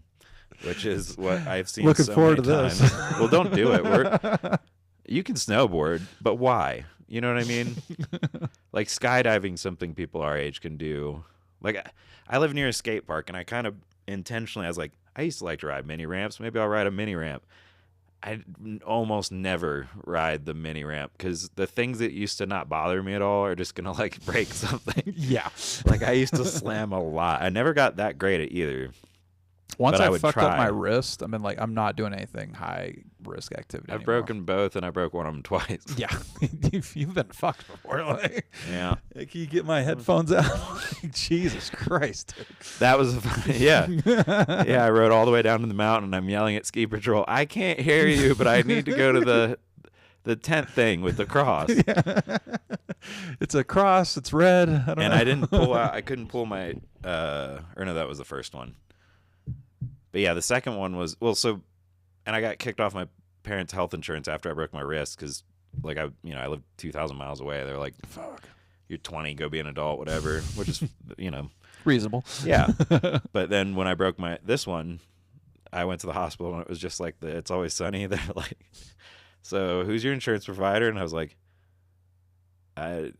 Speaker 2: which is what I've seen
Speaker 1: Looking
Speaker 2: so
Speaker 1: forward
Speaker 2: many
Speaker 1: to this.
Speaker 2: times. Well, don't do it. You can snowboard, but why? You know what I mean? Like skydiving, something people our age can do. Like, I live near a skate park, and I kind of intentionally, I was like, I used to like to ride mini ramps. Maybe I'll ride a mini ramp. I almost never ride the mini ramp because the things that used to not bother me at all are just going to like break something.
Speaker 1: Yeah.
Speaker 2: Like, I used to slam a lot. I never got that great at either.
Speaker 1: Once
Speaker 2: but I
Speaker 1: I
Speaker 2: would
Speaker 1: fucked up
Speaker 2: try.
Speaker 1: my wrist, I mean, like, I'm not doing anything high risk activity
Speaker 2: I've
Speaker 1: anymore.
Speaker 2: broken both, and I broke one of them twice.
Speaker 1: Yeah. You've been fucked before. Like,
Speaker 2: Yeah.
Speaker 1: can you get my headphones out? Jesus Christ, dude.
Speaker 2: That was, yeah. Yeah, I rode all the way down to the mountain, and I'm yelling at ski patrol, I can't hear you, but I need to go to the tent thing with the cross.
Speaker 1: Yeah. It's a cross. It's red. I don't know.
Speaker 2: And I didn't pull out, I couldn't pull my, or no, that was the first one. But yeah, the second one was, and I got kicked off my parents' health insurance after I broke my wrist because, like, I lived 2,000 miles away. They're like,
Speaker 1: Fuck.
Speaker 2: You're 20, go be an adult, whatever, which is,
Speaker 1: Reasonable.
Speaker 2: yeah. But then when I broke this one, I went to the hospital, and it was just like It's Always Sunny. They're like, so who's your insurance provider? And I was like, I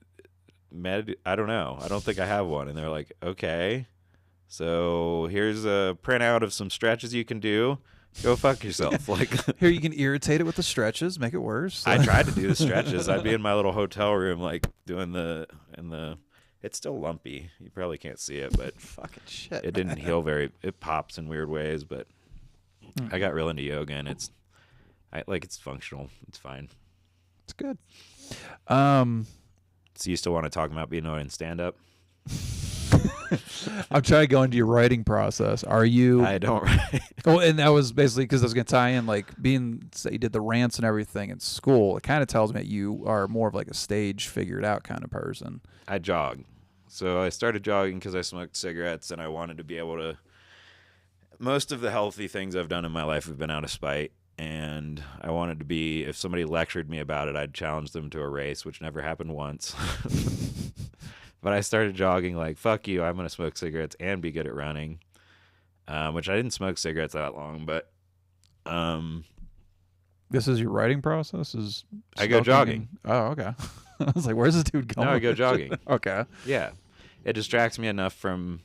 Speaker 2: don't know. I don't think I have one. And they're like, okay. So here's a printout of some stretches you can do. Go fuck yourself. Like,
Speaker 1: Here, you can irritate it with the stretches, make it worse.
Speaker 2: I tried to do the stretches. I'd be in my little hotel room, like doing it's still lumpy. You probably can't see it, but
Speaker 1: Fucking shit.
Speaker 2: it didn't heal it pops in weird ways, but I got real into yoga, and it's functional. It's fine.
Speaker 1: It's good.
Speaker 2: So you still want to talk about being in stand-up?
Speaker 1: I'm trying to go into your writing process. Are you?
Speaker 2: I don't write.
Speaker 1: Oh, and that was basically because I was going to tie in, like, say you did the rants and everything in school. It kind of tells me that you are more of like a stage figured out kind of person.
Speaker 2: I jog. So I started jogging because I smoked cigarettes, and I wanted to be able to. Most of the healthy things I've done in my life have been out of spite, and I wanted to be. If somebody lectured me about it, I'd challenge them to a race, which never happened once. But I started jogging like, fuck you, I'm going to smoke cigarettes and be good at running, which I didn't smoke cigarettes that long, but...
Speaker 1: This is your writing process?
Speaker 2: I go jogging.
Speaker 1: Oh, okay. I was like, where's this dude going?
Speaker 2: No, I go jogging.
Speaker 1: Okay.
Speaker 2: Yeah. It distracts me enough from...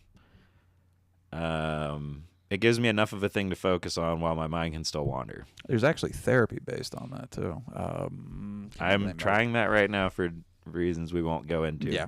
Speaker 2: it gives me enough of a thing to focus on while my mind can still wander.
Speaker 1: There's actually therapy based on that, too.
Speaker 2: I'm trying that right now for... reasons we won't go into.
Speaker 1: Yeah.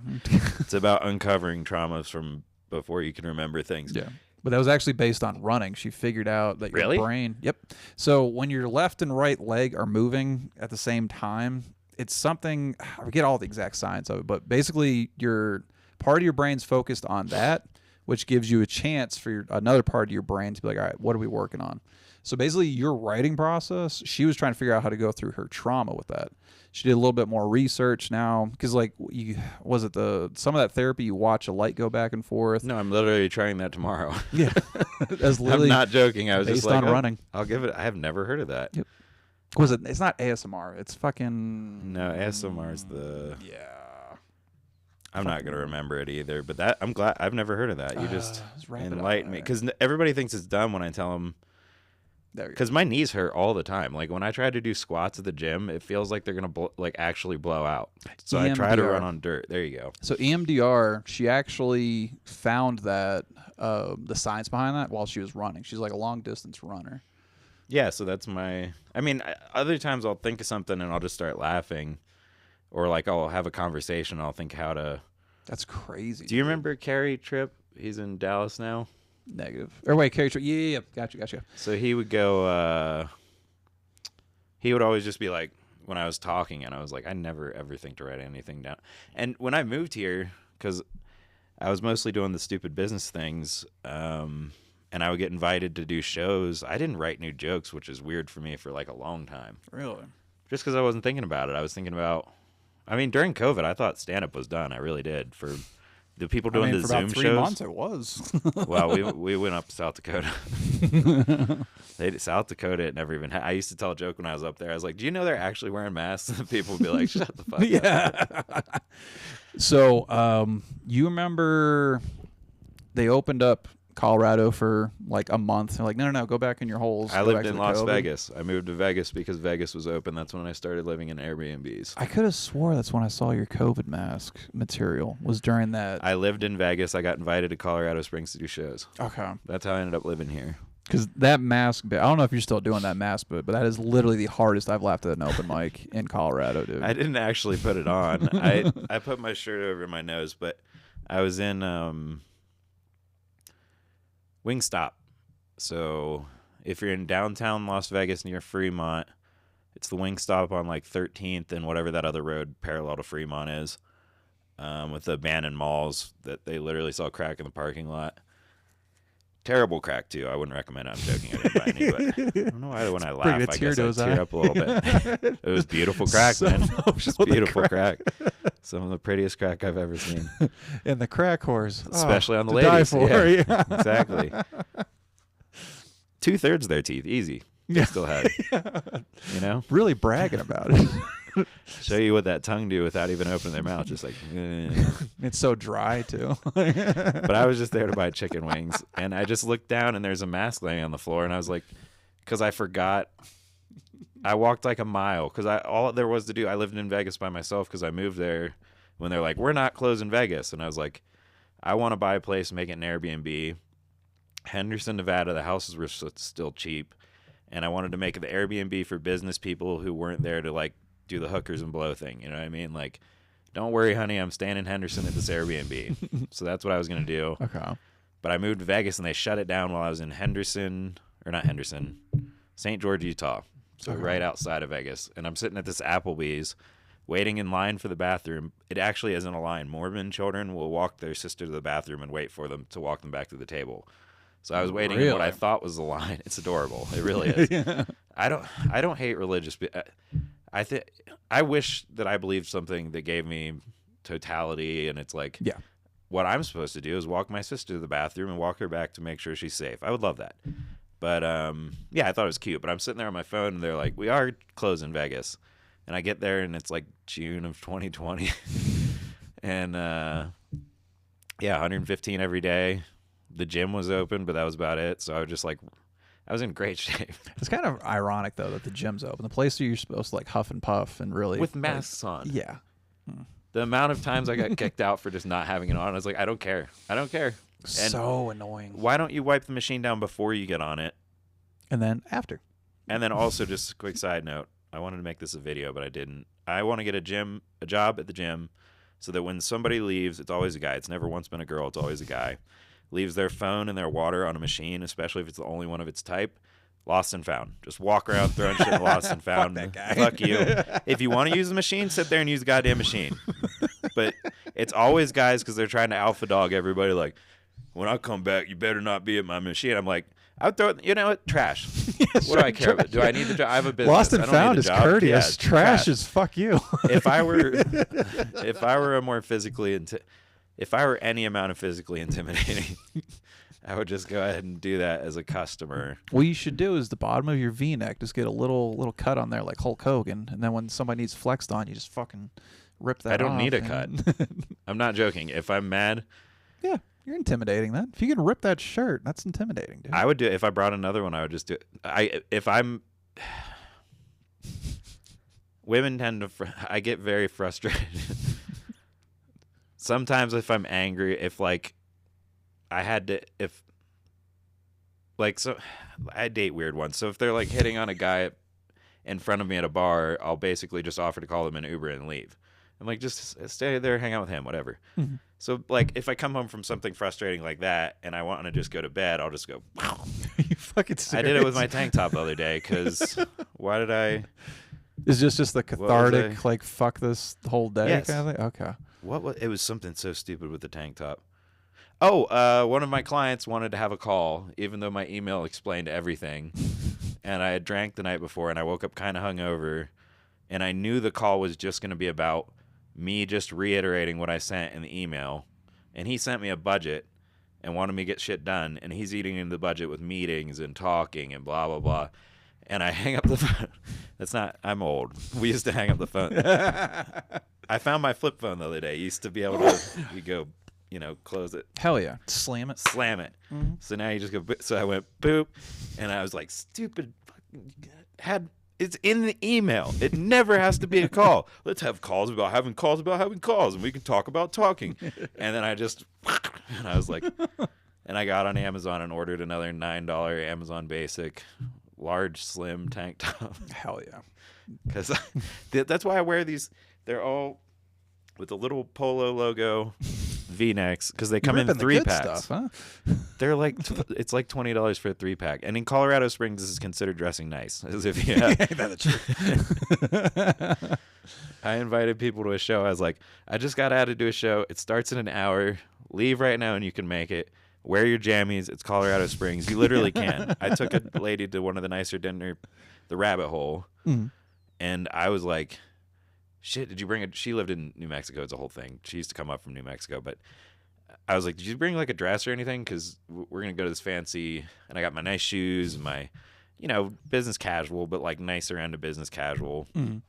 Speaker 2: It's about uncovering traumas from before you can remember things.
Speaker 1: Yeah. But that was actually based on running. She figured out that your
Speaker 2: Really?
Speaker 1: brain... Yep. So when your left and right leg are moving at the same time, it's something... I forget all the exact science of it, but basically your part of your brain's focused on that, which gives you a chance for another part of your brain to be like, all right, what are we working on? So basically your writing process, she was trying to figure out how to go through her trauma with that. She did a little bit more research now because, like, some of that therapy, you watch a light go back and forth.
Speaker 2: No, I'm literally trying that tomorrow.
Speaker 1: Yeah. That's
Speaker 2: I'm
Speaker 1: literally
Speaker 2: not joking. I was
Speaker 1: based
Speaker 2: just like,
Speaker 1: on running.
Speaker 2: I'll give it. I have never heard of that.
Speaker 1: Yep. It's not ASMR. It's fucking...
Speaker 2: No, ASMR is the...
Speaker 1: Yeah.
Speaker 2: I'm not going to remember it either, but I'm glad. I've never heard of that. You just enlighten me. Because everybody thinks it's dumb when I tell them... Because my knees hurt all the time. Like when I try to do squats at the gym, it feels like they're gonna actually blow out. So EMDR. I try to run on dirt. There you go.
Speaker 1: So EMDR, she actually found that the science behind that while she was running. She's like a long distance runner.
Speaker 2: Yeah. So that's my. I mean, other times I'll think of something and I'll just start laughing, or like I'll have a conversation. I'll think how to.
Speaker 1: That's crazy.
Speaker 2: Do you remember Kerry Tripp? He's in Dallas now.
Speaker 1: Negative. Or wait, Kerry Tripp. Yeah. Gotcha.
Speaker 2: So he would go, he would always just be like, when I was talking, and I was like, I never ever think to write anything down. And when I moved here, because I was mostly doing the stupid business things, and I would get invited to do shows, I didn't write new jokes, which is weird for me for like a long time.
Speaker 1: Really?
Speaker 2: Just because I wasn't thinking about it. I was thinking about, I mean, during COVID, I thought stand-up was done. I really did. For the people doing the
Speaker 1: for
Speaker 2: Zoom
Speaker 1: about 3
Speaker 2: shows.
Speaker 1: months it was.
Speaker 2: Well, we went up to South Dakota. South Dakota, it never even I used to tell a joke when I was up there. I was like, do you know they're actually wearing masks? And people would be like, shut the fuck up.
Speaker 1: Yeah. So, you remember they opened up Colorado for like a month. They're like, no, go back in your holes.
Speaker 2: I lived in Las Vegas. I moved to Vegas because Vegas was open. That's when I started living in Airbnbs.
Speaker 1: I could have swore that's when I saw your COVID mask material was during that.
Speaker 2: I lived in Vegas. I got invited to Colorado Springs to do shows.
Speaker 1: Okay.
Speaker 2: That's how I ended up living here.
Speaker 1: Because that mask, I don't know if you're still doing that mask, but that is literally the hardest I've laughed at an open mic in Colorado, dude.
Speaker 2: I didn't actually put it on. I put my shirt over my nose, but I was in Wingstop. So if you're in downtown Las Vegas near Fremont, it's the Wingstop on like 13th and whatever that other road parallel to Fremont is, with the abandoned malls that they literally sell crack in the parking lot. Terrible crack too. I wouldn't recommend it. I'm joking. I didn't buy any, but I don't know why when I laugh, I guess I tear up a little bit. It was beautiful crack, man. Just beautiful crack. Some of the prettiest crack I've ever seen.
Speaker 1: And the crack whores,
Speaker 2: especially on the
Speaker 1: ladies.
Speaker 2: Die for. Yeah, exactly. 2/3 of their teeth, easy. Yeah. Still had it. You know,
Speaker 1: really bragging about it.
Speaker 2: Show you what that tongue do without even opening their mouth, just like.
Speaker 1: It's so dry too.
Speaker 2: But I was just there to buy chicken wings, and I just looked down, and there's a mask laying on the floor, and I was like, because I forgot. I walked like a mile because all there was to do. I lived in Vegas by myself because I moved there when they're like, we're not closing Vegas, and I was like, I want to buy a place, make it an Airbnb. Henderson, Nevada, the houses were still cheap, and I wanted to make the Airbnb for business people who weren't there to like do the hookers and blow thing. You know what I mean? Like, don't worry, honey, I'm staying in Henderson at this Airbnb. So that's what I was gonna do.
Speaker 1: Okay.
Speaker 2: But I moved to Vegas and they shut it down while I was in Henderson, or not Henderson, St. George, Utah. So right outside of Vegas. And I'm sitting at this Applebee's waiting in line for the bathroom. It actually isn't a line. Mormon children will walk their sister to the bathroom and wait for them to walk them back to the table. So I was waiting in what I thought was the line. It's adorable. It really is. Yeah. I don't hate religious. I wish that I believed something that gave me totality, and it's like,
Speaker 1: yeah,
Speaker 2: what I'm supposed to do is walk my sister to the bathroom and walk her back to make sure she's safe. I would love that. But yeah, I thought it was cute. But I'm sitting there on my phone, and they're like, "We are closed in Vegas," and I get there, and it's like June of 2020, and yeah, 115 every day. The gym was open, but that was about it. So I was just like, I was in great shape.
Speaker 1: It's kind of ironic though that the gym's open, the place where you're supposed to like huff and puff and really
Speaker 2: with masks on.
Speaker 1: Yeah.
Speaker 2: The amount of times I got kicked out for just not having it on, I was like, I don't care. And
Speaker 1: so annoying.
Speaker 2: Why don't you wipe the machine down before you get on it?
Speaker 1: And then after.
Speaker 2: And then also, just a quick side note, I wanted to make this a video, but I didn't. I want to get a job at the gym so that when somebody leaves, it's always a guy. It's never once been a girl. It's always a guy. Leaves their phone and their water on a machine, especially if it's the only one of its type. Lost and found. Just walk around throwing shit lost and found.
Speaker 1: Fuck that guy.
Speaker 2: Fuck you. If you want to use the machine, sit there and use the goddamn machine. But it's always guys because they're trying to alpha dog everybody. Like, when I come back, you better not be at my machine. I'm like, I would throw it. You know what? Trash. What do I care about? Do I need the job? I have a business.
Speaker 1: Lost and found is courteous.
Speaker 2: Yeah,
Speaker 1: trash is fuck you.
Speaker 2: If I were a more physically if I were any amount of physically intimidating, I would just go ahead and do that as a customer.
Speaker 1: What you should do is the bottom of your V-neck, just get a little cut on there like Hulk Hogan, and then when somebody needs flexed on, you just fucking rip that off.
Speaker 2: I don't need a cut. I'm not joking. If I'm mad,
Speaker 1: yeah, you're intimidating then. If you can rip that shirt, that's intimidating, dude.
Speaker 2: I would do it. If I brought another one, I would just do it. Women tend to, I get very frustrated. Sometimes if I'm angry, so I date weird ones. So if they're like hitting on a guy in front of me at a bar, I'll basically just offer to call them an Uber and leave. I'm like, just stay there, hang out with him, whatever. Mm-hmm. So like if I come home from something frustrating like that and I want to just go to bed, I'll just go, wow.
Speaker 1: You fucking serious?
Speaker 2: I did it with my tank top the other day because why did I?
Speaker 1: Is this just the cathartic, like fuck this whole day
Speaker 2: yes.
Speaker 1: kind of thing? Okay.
Speaker 2: It was something so stupid with the tank top. Oh, one of my clients wanted to have a call, even though my email explained everything. And I had drank the night before, and I woke up kind of hungover. And I knew the call was just going to be about me just reiterating what I sent in the email. And he sent me a budget and wanted me to get shit done. And he's eating into the budget with meetings and talking and blah, blah, blah. And I hang up the phone. I'm old. We used to hang up the phone. I found my flip phone the other day. Used to be able to, you go, close it.
Speaker 1: Hell yeah. Slam it.
Speaker 2: Mm-hmm. So now you just go, so I went boop, and I was like, stupid, it's in the email. It never has to be a call. Let's have calls about having calls, and we can talk about talking. And then and I was like, and I got on Amazon and ordered another $9 Amazon Basic large slim tank top.
Speaker 1: Hell yeah.
Speaker 2: Because that's why I wear these. They're all with a little polo logo V-necks because they come in 3-packs.
Speaker 1: Huh?
Speaker 2: They're like it's like $20 for a 3-pack. And in Colorado Springs, this is considered dressing nice. As if you have.
Speaker 1: That's true.
Speaker 2: I invited people to a show. I was like, I just got added to a show. It starts in an hour. Leave right now and you can make it. Wear your jammies. It's Colorado Springs. You literally can. I took a lady to one of the nicer dinner, the Rabbit Hole, and I was like, shit, did you bring she lived in New Mexico. It's a whole thing. She used to come up from New Mexico, but I was like, did you bring like a dress or anything? Because we're going to go to this fancy, and I got my nice shoes, my, business casual, but like nicer end of business casual. Mm-hmm.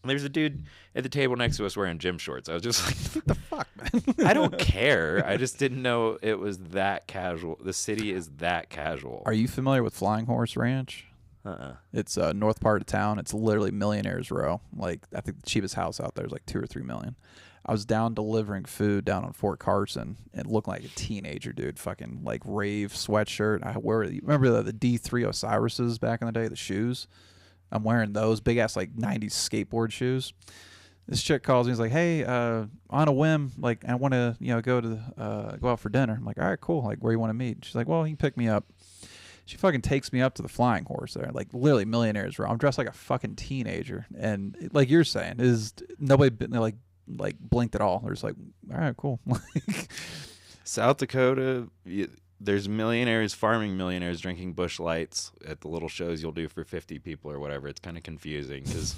Speaker 2: And there's a dude at the table next to us wearing gym shorts. I was just like,
Speaker 1: what the fuck, man?
Speaker 2: I don't care. I just didn't know it was that casual. The city is that casual.
Speaker 1: Are you familiar with Flying Horse Ranch? It's north part of town. It's literally Millionaires Row. Like, I think the cheapest house out there is like $2 or $3 million. I was down delivering food down on Fort Carson. It looked like a teenager, dude. Fucking like rave sweatshirt. You remember the D3 Osiris's back in the day, the shoes? I'm wearing those big ass like 90s skateboard shoes. This chick calls me. He's like, "Hey, on a whim, like I want to, go out for dinner." I'm like, "All right, cool. Like, where you want to meet?" She's like, "Well, you can pick me up." She fucking takes me up to the flying horse there, like literally Millionaire's Row. I'm dressed like a fucking teenager, and like you're saying, is nobody like blinked at all. They're just like, all right, cool.
Speaker 2: South Dakota, there's millionaires farming millionaires drinking Busch Lights at the little shows you'll do for 50 people or whatever. It's kind of confusing because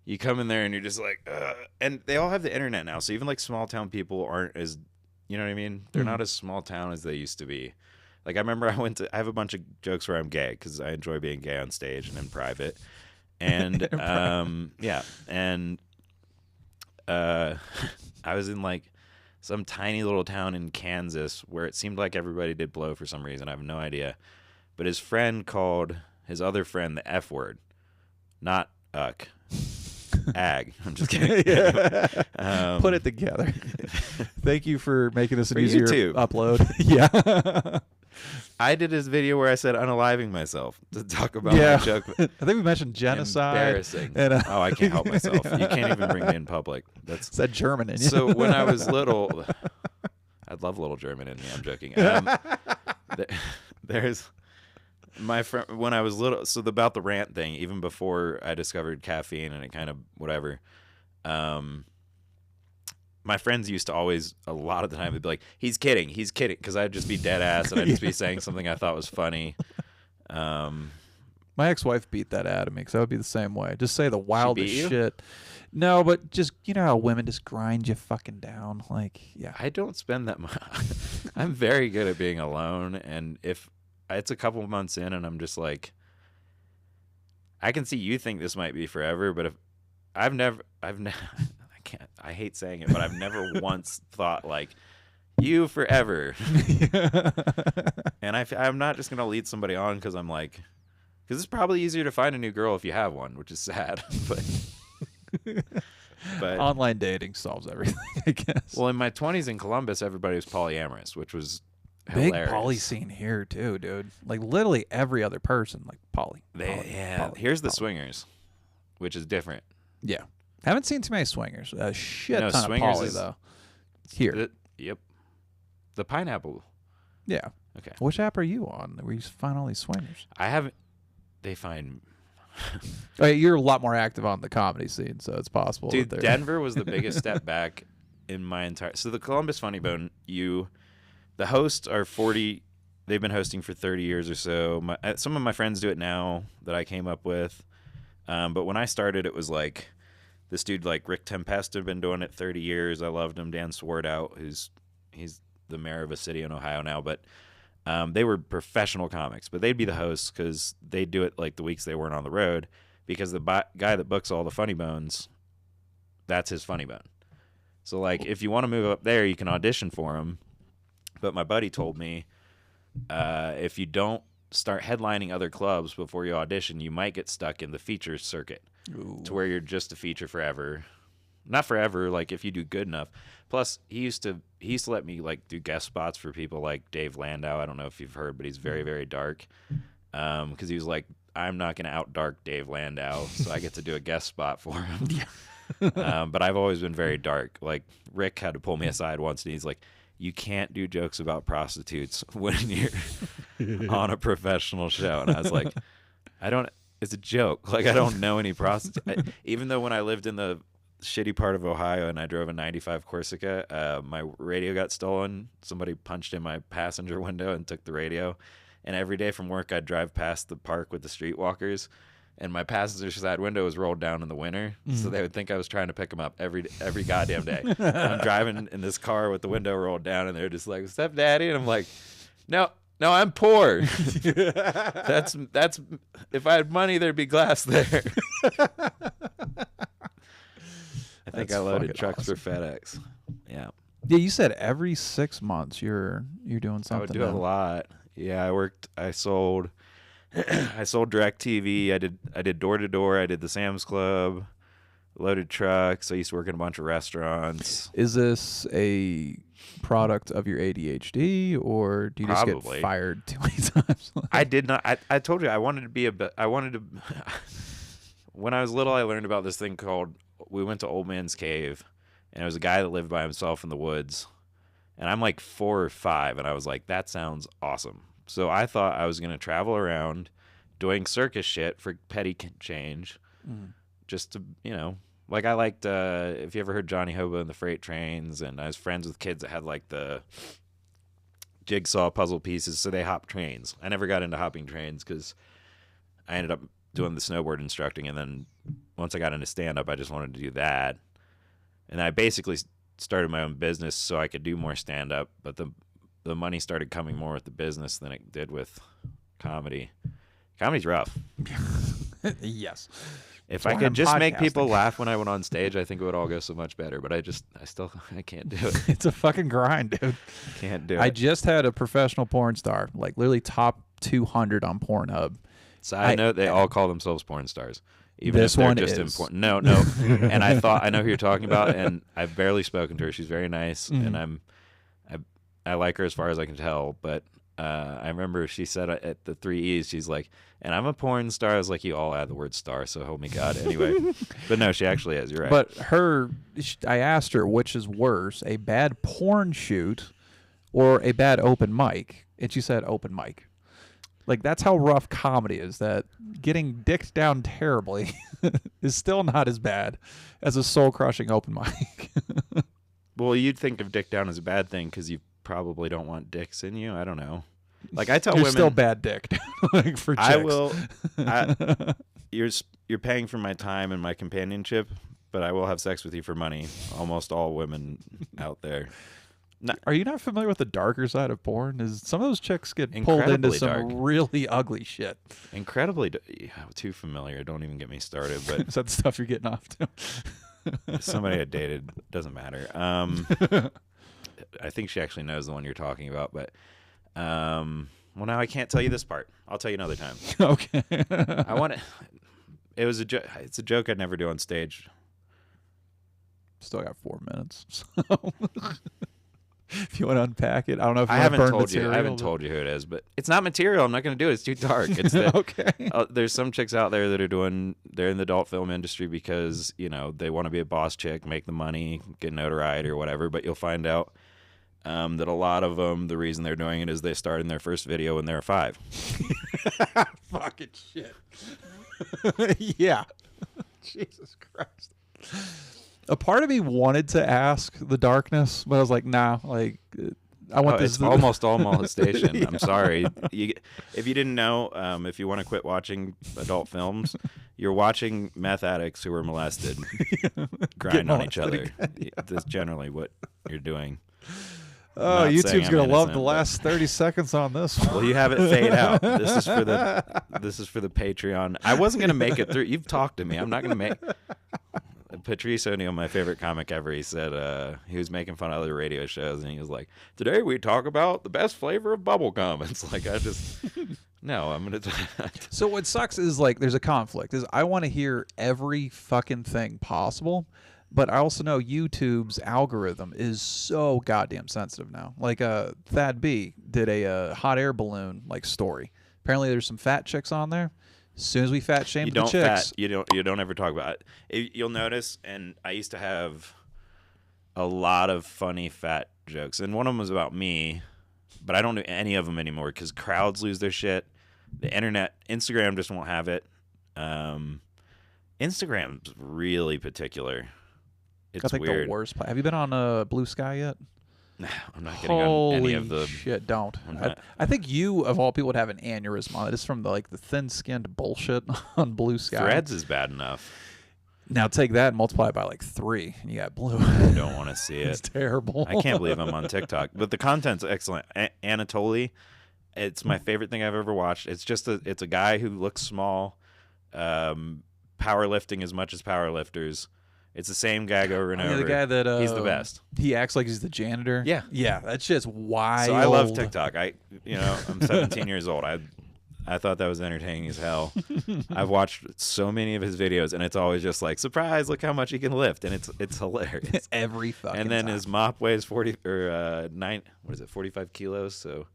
Speaker 2: you come in there and you're just like, and they all have the internet now, so even like small town people aren't as, you know what I mean? They're not as small town as they used to be. Like, I remember I have a bunch of jokes where I'm gay because I enjoy being gay on stage and in private. And, yeah. And I was in, like, some tiny little town in Kansas where it seemed like everybody did blow for some reason. I have no idea. But his friend called his other friend the F word. Not uck. Ag. I'm just kidding.
Speaker 1: Put it together. Thank you for making this an
Speaker 2: For
Speaker 1: easier
Speaker 2: YouTube.
Speaker 1: upload. Yeah.
Speaker 2: I did his video where I said unaliving myself to talk about my joke.
Speaker 1: I think we mentioned genocide.
Speaker 2: Embarrassing.
Speaker 1: And,
Speaker 2: oh, I can't help myself. You can't even bring me in public. That's
Speaker 1: said German in you.
Speaker 2: so. When I was little, I'd love little German in me. I'm joking. There's my friend when I was little. So about the rant thing, even before I discovered caffeine and it kind of whatever. My friends used to always, a lot of the time, they'd be like, he's kidding, because I'd just be dead ass and I'd just be saying something I thought was funny.
Speaker 1: My ex-wife beat that out of me because I would be the same way. Just say the wildest shit. No, but just, you know how women just grind you fucking down. Like, yeah.
Speaker 2: I don't spend that much. I'm very good at being alone. And if it's a couple months in and I'm just like, I can see you think this might be forever, but if I've never. I hate saying it, but I've never once thought like you forever. And I'm not just gonna lead somebody on because I'm like, because it's probably easier to find a new girl if you have one, which is sad. but
Speaker 1: online dating solves everything, I guess.
Speaker 2: Well, in my 20s in Columbus, everybody was polyamorous, which was
Speaker 1: big
Speaker 2: hilarious.
Speaker 1: poly scene here too, dude. Like literally every other person, like poly.
Speaker 2: Here's the swingers, which is different.
Speaker 1: Yeah. Haven't seen too many swingers. A shit ton of
Speaker 2: swingers
Speaker 1: poly, though. Here.
Speaker 2: Yep. The pineapple.
Speaker 1: Yeah.
Speaker 2: Okay.
Speaker 1: Which app are you on where you find all these swingers?
Speaker 2: I haven't. They find.
Speaker 1: Oh, yeah, you're a lot more active on the comedy scene, so it's possible.
Speaker 2: Dude, Denver was the biggest step back in my entire. So the Columbus Funny Bone, the hosts are 40. They've been hosting for 30 years or so. Some of my friends do it now that I came up with. But when I started, it was like. This dude like Rick Tempest had been doing it 30 years. I loved him. Dan Swartout, he's the mayor of a city in Ohio now. But they were professional comics. But they'd be the hosts because they'd do it like the weeks they weren't on the road because the guy that books all the Funny Bones, that's his Funny Bone. So like if you want to move up there, you can audition for him. But my buddy told me if you don't start headlining other clubs before you audition, you might get stuck in the feature circuit.
Speaker 1: Ooh.
Speaker 2: To where you're just a feature forever. Not forever, like if you do good enough. Plus, he used to let me like do guest spots for people like Dave Landau. I don't know if you've heard, but he's very, very dark. Because he was like, I'm not going to out dark Dave Landau, so I get to do a guest spot for him. But I've always been very dark. Like Rick had to pull me aside once, and he's like, you can't do jokes about prostitutes when you're on a professional show. And I was like, it's a joke. Like, I don't know any prostitutes. Even though when I lived in the shitty part of Ohio and I drove a 95 Corsica, my radio got stolen. Somebody punched in my passenger window and took the radio. And every day from work, I'd drive past the park with the streetwalkers. And my passenger side window was rolled down in the winter. So they would think I was trying to pick them up every goddamn day. I'm driving in this car with the window rolled down, and they're just like, what's up, Daddy? And I'm like, no, I'm poor. That's if I had money, there'd be glass there. I think I loaded trucks for FedEx. Yeah.
Speaker 1: Yeah, you said every 6 months you're doing something.
Speaker 2: I would do a lot. Yeah, I sold DirecTV. I did door to door. I did the Sam's Club, loaded trucks. I used to work in a bunch of restaurants.
Speaker 1: Is this a product of your ADHD, or do you just get fired too many times?
Speaker 2: I did not. I told you I wanted to be when I was little, I learned about this thing called. We went to Old Man's Cave, and it was a guy that lived by himself in the woods. And I'm like 4 or 5, and I was like, that sounds awesome. So I thought I was going to travel around doing circus shit for petty change, just to, like I liked, if you ever heard Johnny Hobo and the Freight Trains, and I was friends with kids that had like the jigsaw puzzle pieces, so they hopped trains. I never got into hopping trains because I ended up doing the snowboard instructing, and then once I got into stand-up, I just wanted to do that. And I basically started my own business so I could do more stand-up, but the money started coming more with the business than it did with comedy. Comedy's rough.
Speaker 1: Yes.
Speaker 2: If
Speaker 1: That's
Speaker 2: I
Speaker 1: why
Speaker 2: could
Speaker 1: I'm
Speaker 2: just make
Speaker 1: podcasting.
Speaker 2: people laugh when I went on stage, I think it would all go so much better. But I can't do it.
Speaker 1: It's a fucking grind, dude.
Speaker 2: Can't do
Speaker 1: I
Speaker 2: it.
Speaker 1: just had a professional porn star, like literally top 200 on Pornhub.
Speaker 2: Side note, they all call themselves porn stars. Even
Speaker 1: This
Speaker 2: if they're
Speaker 1: one
Speaker 2: just
Speaker 1: is.
Speaker 2: important. No. And I know who you're talking about, and I've barely spoken to her. She's very nice, and I like her as far as I can tell. But I remember she said at the 3 E's, she's like, and I'm a porn star. I was like, you all add the word star, so help me God. Anyway, but no, she actually is. You're right.
Speaker 1: But I asked her which is worse, a bad porn shoot or a bad open mic, and she said open mic. Like, that's how rough comedy is, that getting dicked down terribly is still not as bad as a soul-crushing open mic.
Speaker 2: Well, you'd think of dick down as a bad thing because you probably don't want dicks in you. I don't know. Like I tell
Speaker 1: You're
Speaker 2: women,
Speaker 1: still bad dick like for chicks.
Speaker 2: I will. You're paying for my time and my companionship, but I will have sex with you for money. Almost all women out there.
Speaker 1: Are you not familiar with the darker side of porn? Is some of those chicks get pulled into
Speaker 2: Incredibly
Speaker 1: some
Speaker 2: dark.
Speaker 1: really ugly shit?
Speaker 2: Incredibly too familiar. Don't even get me started. But
Speaker 1: Is that the stuff you're getting off to?
Speaker 2: somebody I dated, doesn't matter. I think she actually knows the one you're talking about, but well, now I can't tell you this part. I'll tell you another time.
Speaker 1: Okay.
Speaker 2: I want to. It was it's a joke I'd never do on stage.
Speaker 1: Still got 4 minutes. So if you want to unpack it, I don't know if you
Speaker 2: I
Speaker 1: want to
Speaker 2: haven't
Speaker 1: burn
Speaker 2: told
Speaker 1: material.
Speaker 2: you. I haven't told you who it is, but it's not material. I'm not going to do it. It's too dark. It's the,
Speaker 1: Okay.
Speaker 2: there's some chicks out there that they're in the adult film industry because they want to be a boss chick, make the money, get notoriety or whatever. But you'll find out that a lot of them, the reason they're doing it is they started in their first video when they were 5.
Speaker 1: Fucking shit. Yeah. Jesus Christ. A part of me wanted to ask the darkness, but I was like, nah. Like, I want this.
Speaker 2: It's almost all molestation. Yeah. I'm sorry. If you didn't know, if you want to quit watching adult films, you're watching meth addicts who were molested grind on each other. That's generally what you're doing.
Speaker 1: Oh,
Speaker 2: Not saying
Speaker 1: YouTube's
Speaker 2: I'm
Speaker 1: gonna love
Speaker 2: innocent,
Speaker 1: the
Speaker 2: but-
Speaker 1: last 30 seconds on this one.
Speaker 2: Well, you have it fade out. This is for the Patreon. I wasn't gonna make it through. You've talked to me. I'm not gonna make. Patrice O'Neill, my favorite comic ever, he said he was making fun of other radio shows, and he was like, "Today we talk about the best flavor of bubblegum." It's like I'm gonna.
Speaker 1: So what sucks is like there's a conflict. Is I want to hear every fucking thing possible, but I also know YouTube's algorithm is so goddamn sensitive now. Like Thad B did a hot air balloon like story. Apparently there's some fat chicks on there. As soon as we fat shame the chicks,
Speaker 2: you don't ever talk about it. You'll notice, and I used to have a lot of funny fat jokes, and one of them was about me, but I don't do any of them anymore because crowds lose their shit. The internet, Instagram just won't have it. Instagram's really particular. It's
Speaker 1: I think
Speaker 2: weird.
Speaker 1: the worst. Have you been on Blue Sky yet?
Speaker 2: I'm not getting on
Speaker 1: Holy
Speaker 2: any of the.
Speaker 1: shit! Don't.
Speaker 2: I'm not-
Speaker 1: I think you of all people would have an aneurysm on it. It's from the thin-skinned bullshit on Blue Sky.
Speaker 2: Threads is bad enough.
Speaker 1: Now take that and multiply it by like 3, and you got Blue.
Speaker 2: I don't want to see
Speaker 1: It's
Speaker 2: it.
Speaker 1: terrible.
Speaker 2: I can't believe I'm on TikTok, but the content's excellent. Anatoly, it's my favorite thing I've ever watched. It's just it's a guy who looks small, powerlifting as much as powerlifters. It's the same gag over and over.
Speaker 1: The guy that
Speaker 2: He's the best.
Speaker 1: He acts like he's the janitor.
Speaker 2: Yeah.
Speaker 1: yeah. That shit's wild.
Speaker 2: So I love TikTok. I'm 17 years old. I thought that was entertaining as hell. I've watched so many of his videos, and it's always just like, surprise! Look how much he can lift, and it's hilarious.
Speaker 1: Every fucking.
Speaker 2: And then
Speaker 1: time.
Speaker 2: his mop weighs 45 kilos. So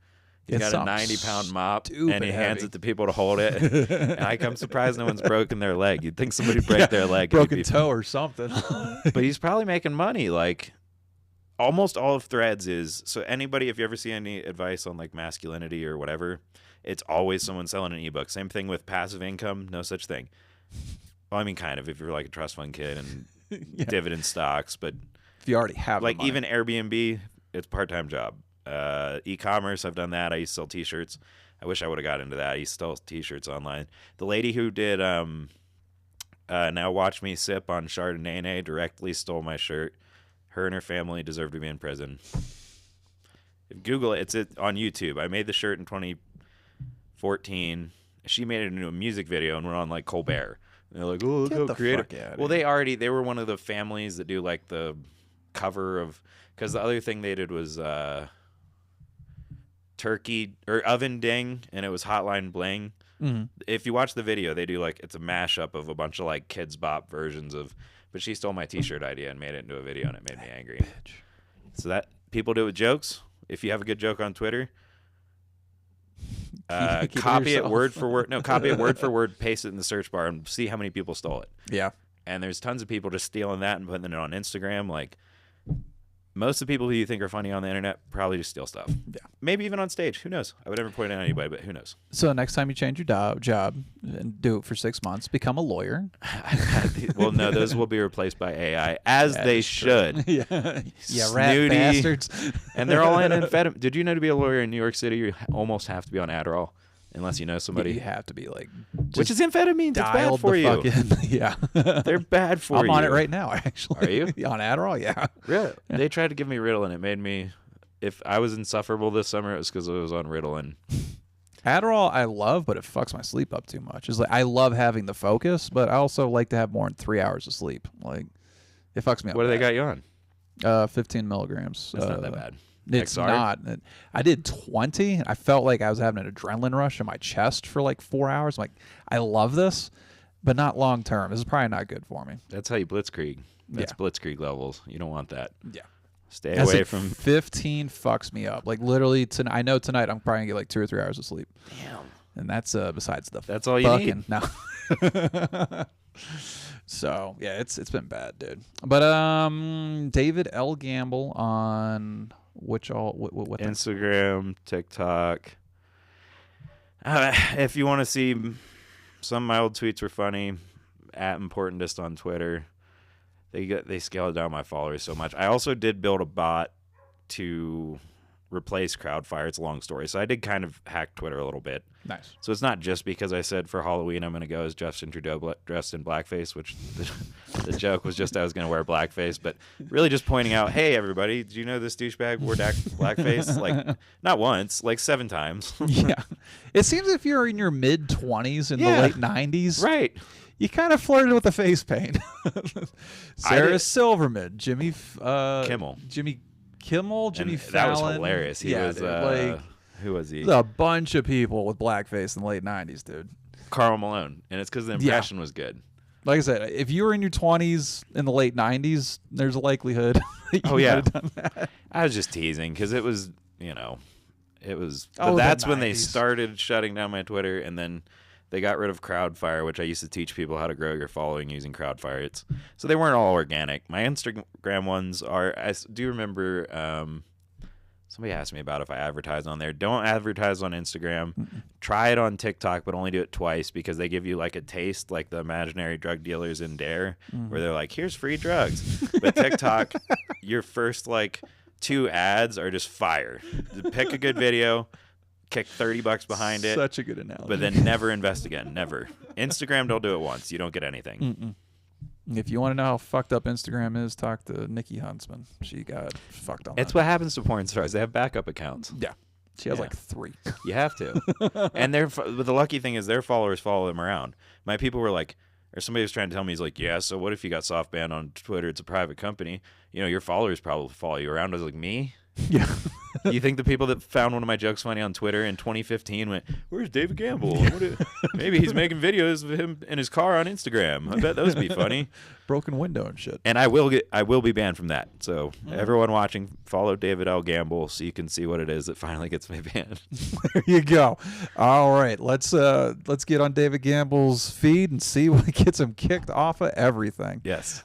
Speaker 2: he's
Speaker 1: It's
Speaker 2: got a
Speaker 1: something
Speaker 2: 90-pound mop,
Speaker 1: stupid
Speaker 2: and he hands
Speaker 1: heavy.
Speaker 2: it to people to hold it. And I'm surprised no one's broken their leg. You'd think somebody'd break their leg, and he'd
Speaker 1: broken toe or something.
Speaker 2: but he's probably making money. Like, almost all of Threads is, so anybody, if you ever see any advice on like masculinity or whatever, it's always someone selling an ebook. Same thing with passive income, no such thing. Well, I mean, kind of, if you're like a trust fund kid and dividend stocks, but
Speaker 1: if you already have
Speaker 2: like
Speaker 1: the money.
Speaker 2: even Airbnb, it's a part-time job. E-commerce, I've done that. I used to sell t-shirts. I wish I would have got into that. I used to sell t-shirts online. The lady who did Now Watch Me Sip on Chardonnay directly stole my shirt. Her and her family deserve to be in prison. Google it. It's on YouTube. I made the shirt in 2014. She made it into a music video and went on like Colbert. And they're like, oh, look how creative. Well, they were one of the families that do like the cover of, because the other thing they did was Turkey or Oven Ding, and it was Hotline Bling.
Speaker 1: Mm-hmm.
Speaker 2: If you watch the video, they do like, it's a mashup of a bunch of like Kids Bop versions of, but she stole my t-shirt idea and made it into a video, and it made me angry.
Speaker 1: Bitch.
Speaker 2: So that people do it with jokes. If you have a good joke on Twitter, copy it word for word. No, copy it word for word, paste it in the search bar, and see how many people stole it.
Speaker 1: Yeah.
Speaker 2: And there's tons of people just stealing that and putting it on Instagram. Like, most of the people who you think are funny on the internet probably just steal stuff.
Speaker 1: Yeah.
Speaker 2: Maybe even on stage. Who knows? I would never point it out anybody, but who knows?
Speaker 1: So next time you change your job and do it for 6 months, become a lawyer.
Speaker 2: Well, no, those will be replaced by AI, as they should.
Speaker 1: Yeah, rat
Speaker 2: Snooty.
Speaker 1: bastards.
Speaker 2: And they're all in amphetamine. Did you know to be a lawyer in New York City, you almost have to be on Adderall, unless you know somebody.
Speaker 1: You have to be like,
Speaker 2: Which is amphetamines. It's bad
Speaker 1: dialed
Speaker 2: for
Speaker 1: the
Speaker 2: you.
Speaker 1: fucking, yeah.
Speaker 2: They're bad for
Speaker 1: I'm
Speaker 2: you.
Speaker 1: on it right now, actually.
Speaker 2: Are you?
Speaker 1: On Adderall? Yeah.
Speaker 2: Really? They tried to give me Ritalin. It made me. If I was insufferable this summer, it was because I was on Ritalin.
Speaker 1: Adderall I love, but it fucks my sleep up too much. It's like I love having the focus, but I also like to have more than 3 hours of sleep. Like it fucks me up.
Speaker 2: What do they
Speaker 1: bad.
Speaker 2: got you on?
Speaker 1: 15 milligrams.
Speaker 2: That's not that bad.
Speaker 1: It's
Speaker 2: XR?
Speaker 1: not. I did 20. I felt like I was having an adrenaline rush in my chest for like 4 hours. I'm like, I love this, but not long term. This is probably not good for me.
Speaker 2: That's how you blitzkrieg. That's
Speaker 1: Yeah.
Speaker 2: blitzkrieg levels. You don't want that.
Speaker 1: Yeah.
Speaker 2: Stay
Speaker 1: That's
Speaker 2: away
Speaker 1: like
Speaker 2: from.
Speaker 1: 15 fucks me up. Like literally tonight. I know tonight I'm probably gonna get like 2 or 3 hours of sleep.
Speaker 2: Damn.
Speaker 1: And that's besides the
Speaker 2: That's all you
Speaker 1: fucking
Speaker 2: need.
Speaker 1: no. So yeah, it's been bad, dude. But David L. Gamble on what thing?
Speaker 2: Instagram, TikTok. If you want to see some of my old tweets were funny, at Importantist on Twitter. They scaled down my followers so much. I also did build a bot to replace Crowdfire. It's a long story. So I did kind of hack Twitter a little bit.
Speaker 1: Nice.
Speaker 2: So it's not just because I said for Halloween I'm going to go as Justin Trudeau dressed in blackface, which the joke was just I was going to wear blackface, but really just pointing out, hey, everybody, do you know this douchebag wore blackface? Like, not once, like 7 times.
Speaker 1: Yeah. It seems if you're in your mid-20s in the late 90s,
Speaker 2: Right.
Speaker 1: you kind of flirted with the face paint. Sarah Silverman, Jimmy
Speaker 2: Kimmel.
Speaker 1: Jimmy Kimmel, Jimmy
Speaker 2: And
Speaker 1: Fallon.
Speaker 2: that was hilarious. He was,
Speaker 1: dude, like,
Speaker 2: who was he?
Speaker 1: a bunch of people with blackface in the late 90s, dude.
Speaker 2: Karl Malone. And it's because the impression was good.
Speaker 1: Like I said, if you were in your 20s in the late 90s, there's a likelihood that you
Speaker 2: Oh, yeah.
Speaker 1: might have done that.
Speaker 2: I was just teasing because it was, it was.
Speaker 1: Oh,
Speaker 2: But
Speaker 1: the
Speaker 2: that's when they
Speaker 1: 90s.
Speaker 2: started shutting down my Twitter, and then they got rid of Crowdfire, which I used to teach people how to grow your following using Crowdfire. So they weren't all organic. My Instagram ones are. I do remember. Somebody asked me about if I advertise on there. Don't advertise on Instagram. Try it on TikTok, but only do it twice because they give you like a taste, like the imaginary drug dealers in Dare, where they're like, "Here's free drugs." But TikTok, your first like 2 ads are just fire. Pick a good video, kick $30 behind it,
Speaker 1: Such a good analogy.
Speaker 2: but then never invest again. Never. Instagram, don't do it once. You don't get anything.
Speaker 1: If you want to know how fucked up Instagram is, talk to Nikki Huntsman. She got fucked on
Speaker 2: It's
Speaker 1: that.
Speaker 2: what happens to porn stars. They have backup accounts.
Speaker 1: Yeah. She has
Speaker 2: Yeah.
Speaker 1: like 3.
Speaker 2: You have to. And but the lucky thing is their followers follow them around. My people were like, or somebody was trying to tell me, he's like, yeah, so what if you got soft banned on Twitter? It's a private company. Your followers probably follow you around. I was like, me?
Speaker 1: Yeah.
Speaker 2: You think the people that found one of my jokes funny on Twitter in 2015 went, where's David Gamble? Maybe he's making videos of him in his car on Instagram. I bet those would be funny.
Speaker 1: Broken window and shit.
Speaker 2: And I will be banned from that. So everyone watching, follow David L. Gamble so you can see what it is that finally gets me banned.
Speaker 1: There you go. All right, let's get on David Gamble's feed and see what gets him kicked off of everything.
Speaker 2: Yes.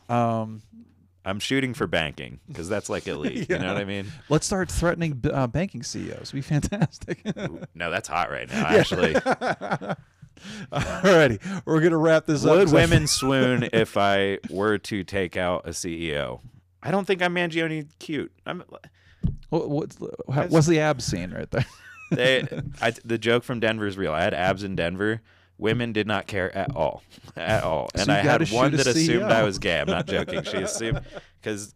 Speaker 2: I'm shooting for banking because that's like elite.
Speaker 1: Yeah.
Speaker 2: You know what I mean?
Speaker 1: Let's start threatening banking CEOs. It'd be fantastic.
Speaker 2: Ooh, no, that's hot right now. Actually,
Speaker 1: Alrighty, we're gonna wrap this up.
Speaker 2: would women swoon if I were to take out a CEO? I don't think I'm Mangione cute.
Speaker 1: What's the abs scene right there?
Speaker 2: The joke from Denver is real. I had abs in Denver. Women did not care at all, at all. And
Speaker 1: So you
Speaker 2: I
Speaker 1: gotta
Speaker 2: had one
Speaker 1: shoot a
Speaker 2: that assumed
Speaker 1: CEO.
Speaker 2: I was gay. I'm not joking. She assumed because,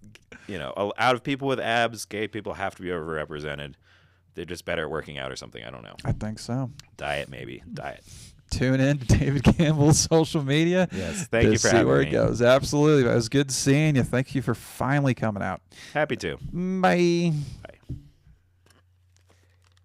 Speaker 2: out of people with abs, gay people have to be overrepresented. They're just better at working out or something. I don't know.
Speaker 1: I think so.
Speaker 2: Diet, maybe. Diet.
Speaker 1: Tune in to David Campbell's social media.
Speaker 2: Yes. Thank
Speaker 1: to
Speaker 2: you for
Speaker 1: see
Speaker 2: having
Speaker 1: where
Speaker 2: me.
Speaker 1: it goes. Absolutely. It was good seeing you. Thank you for finally coming out.
Speaker 2: Happy to.
Speaker 1: Bye.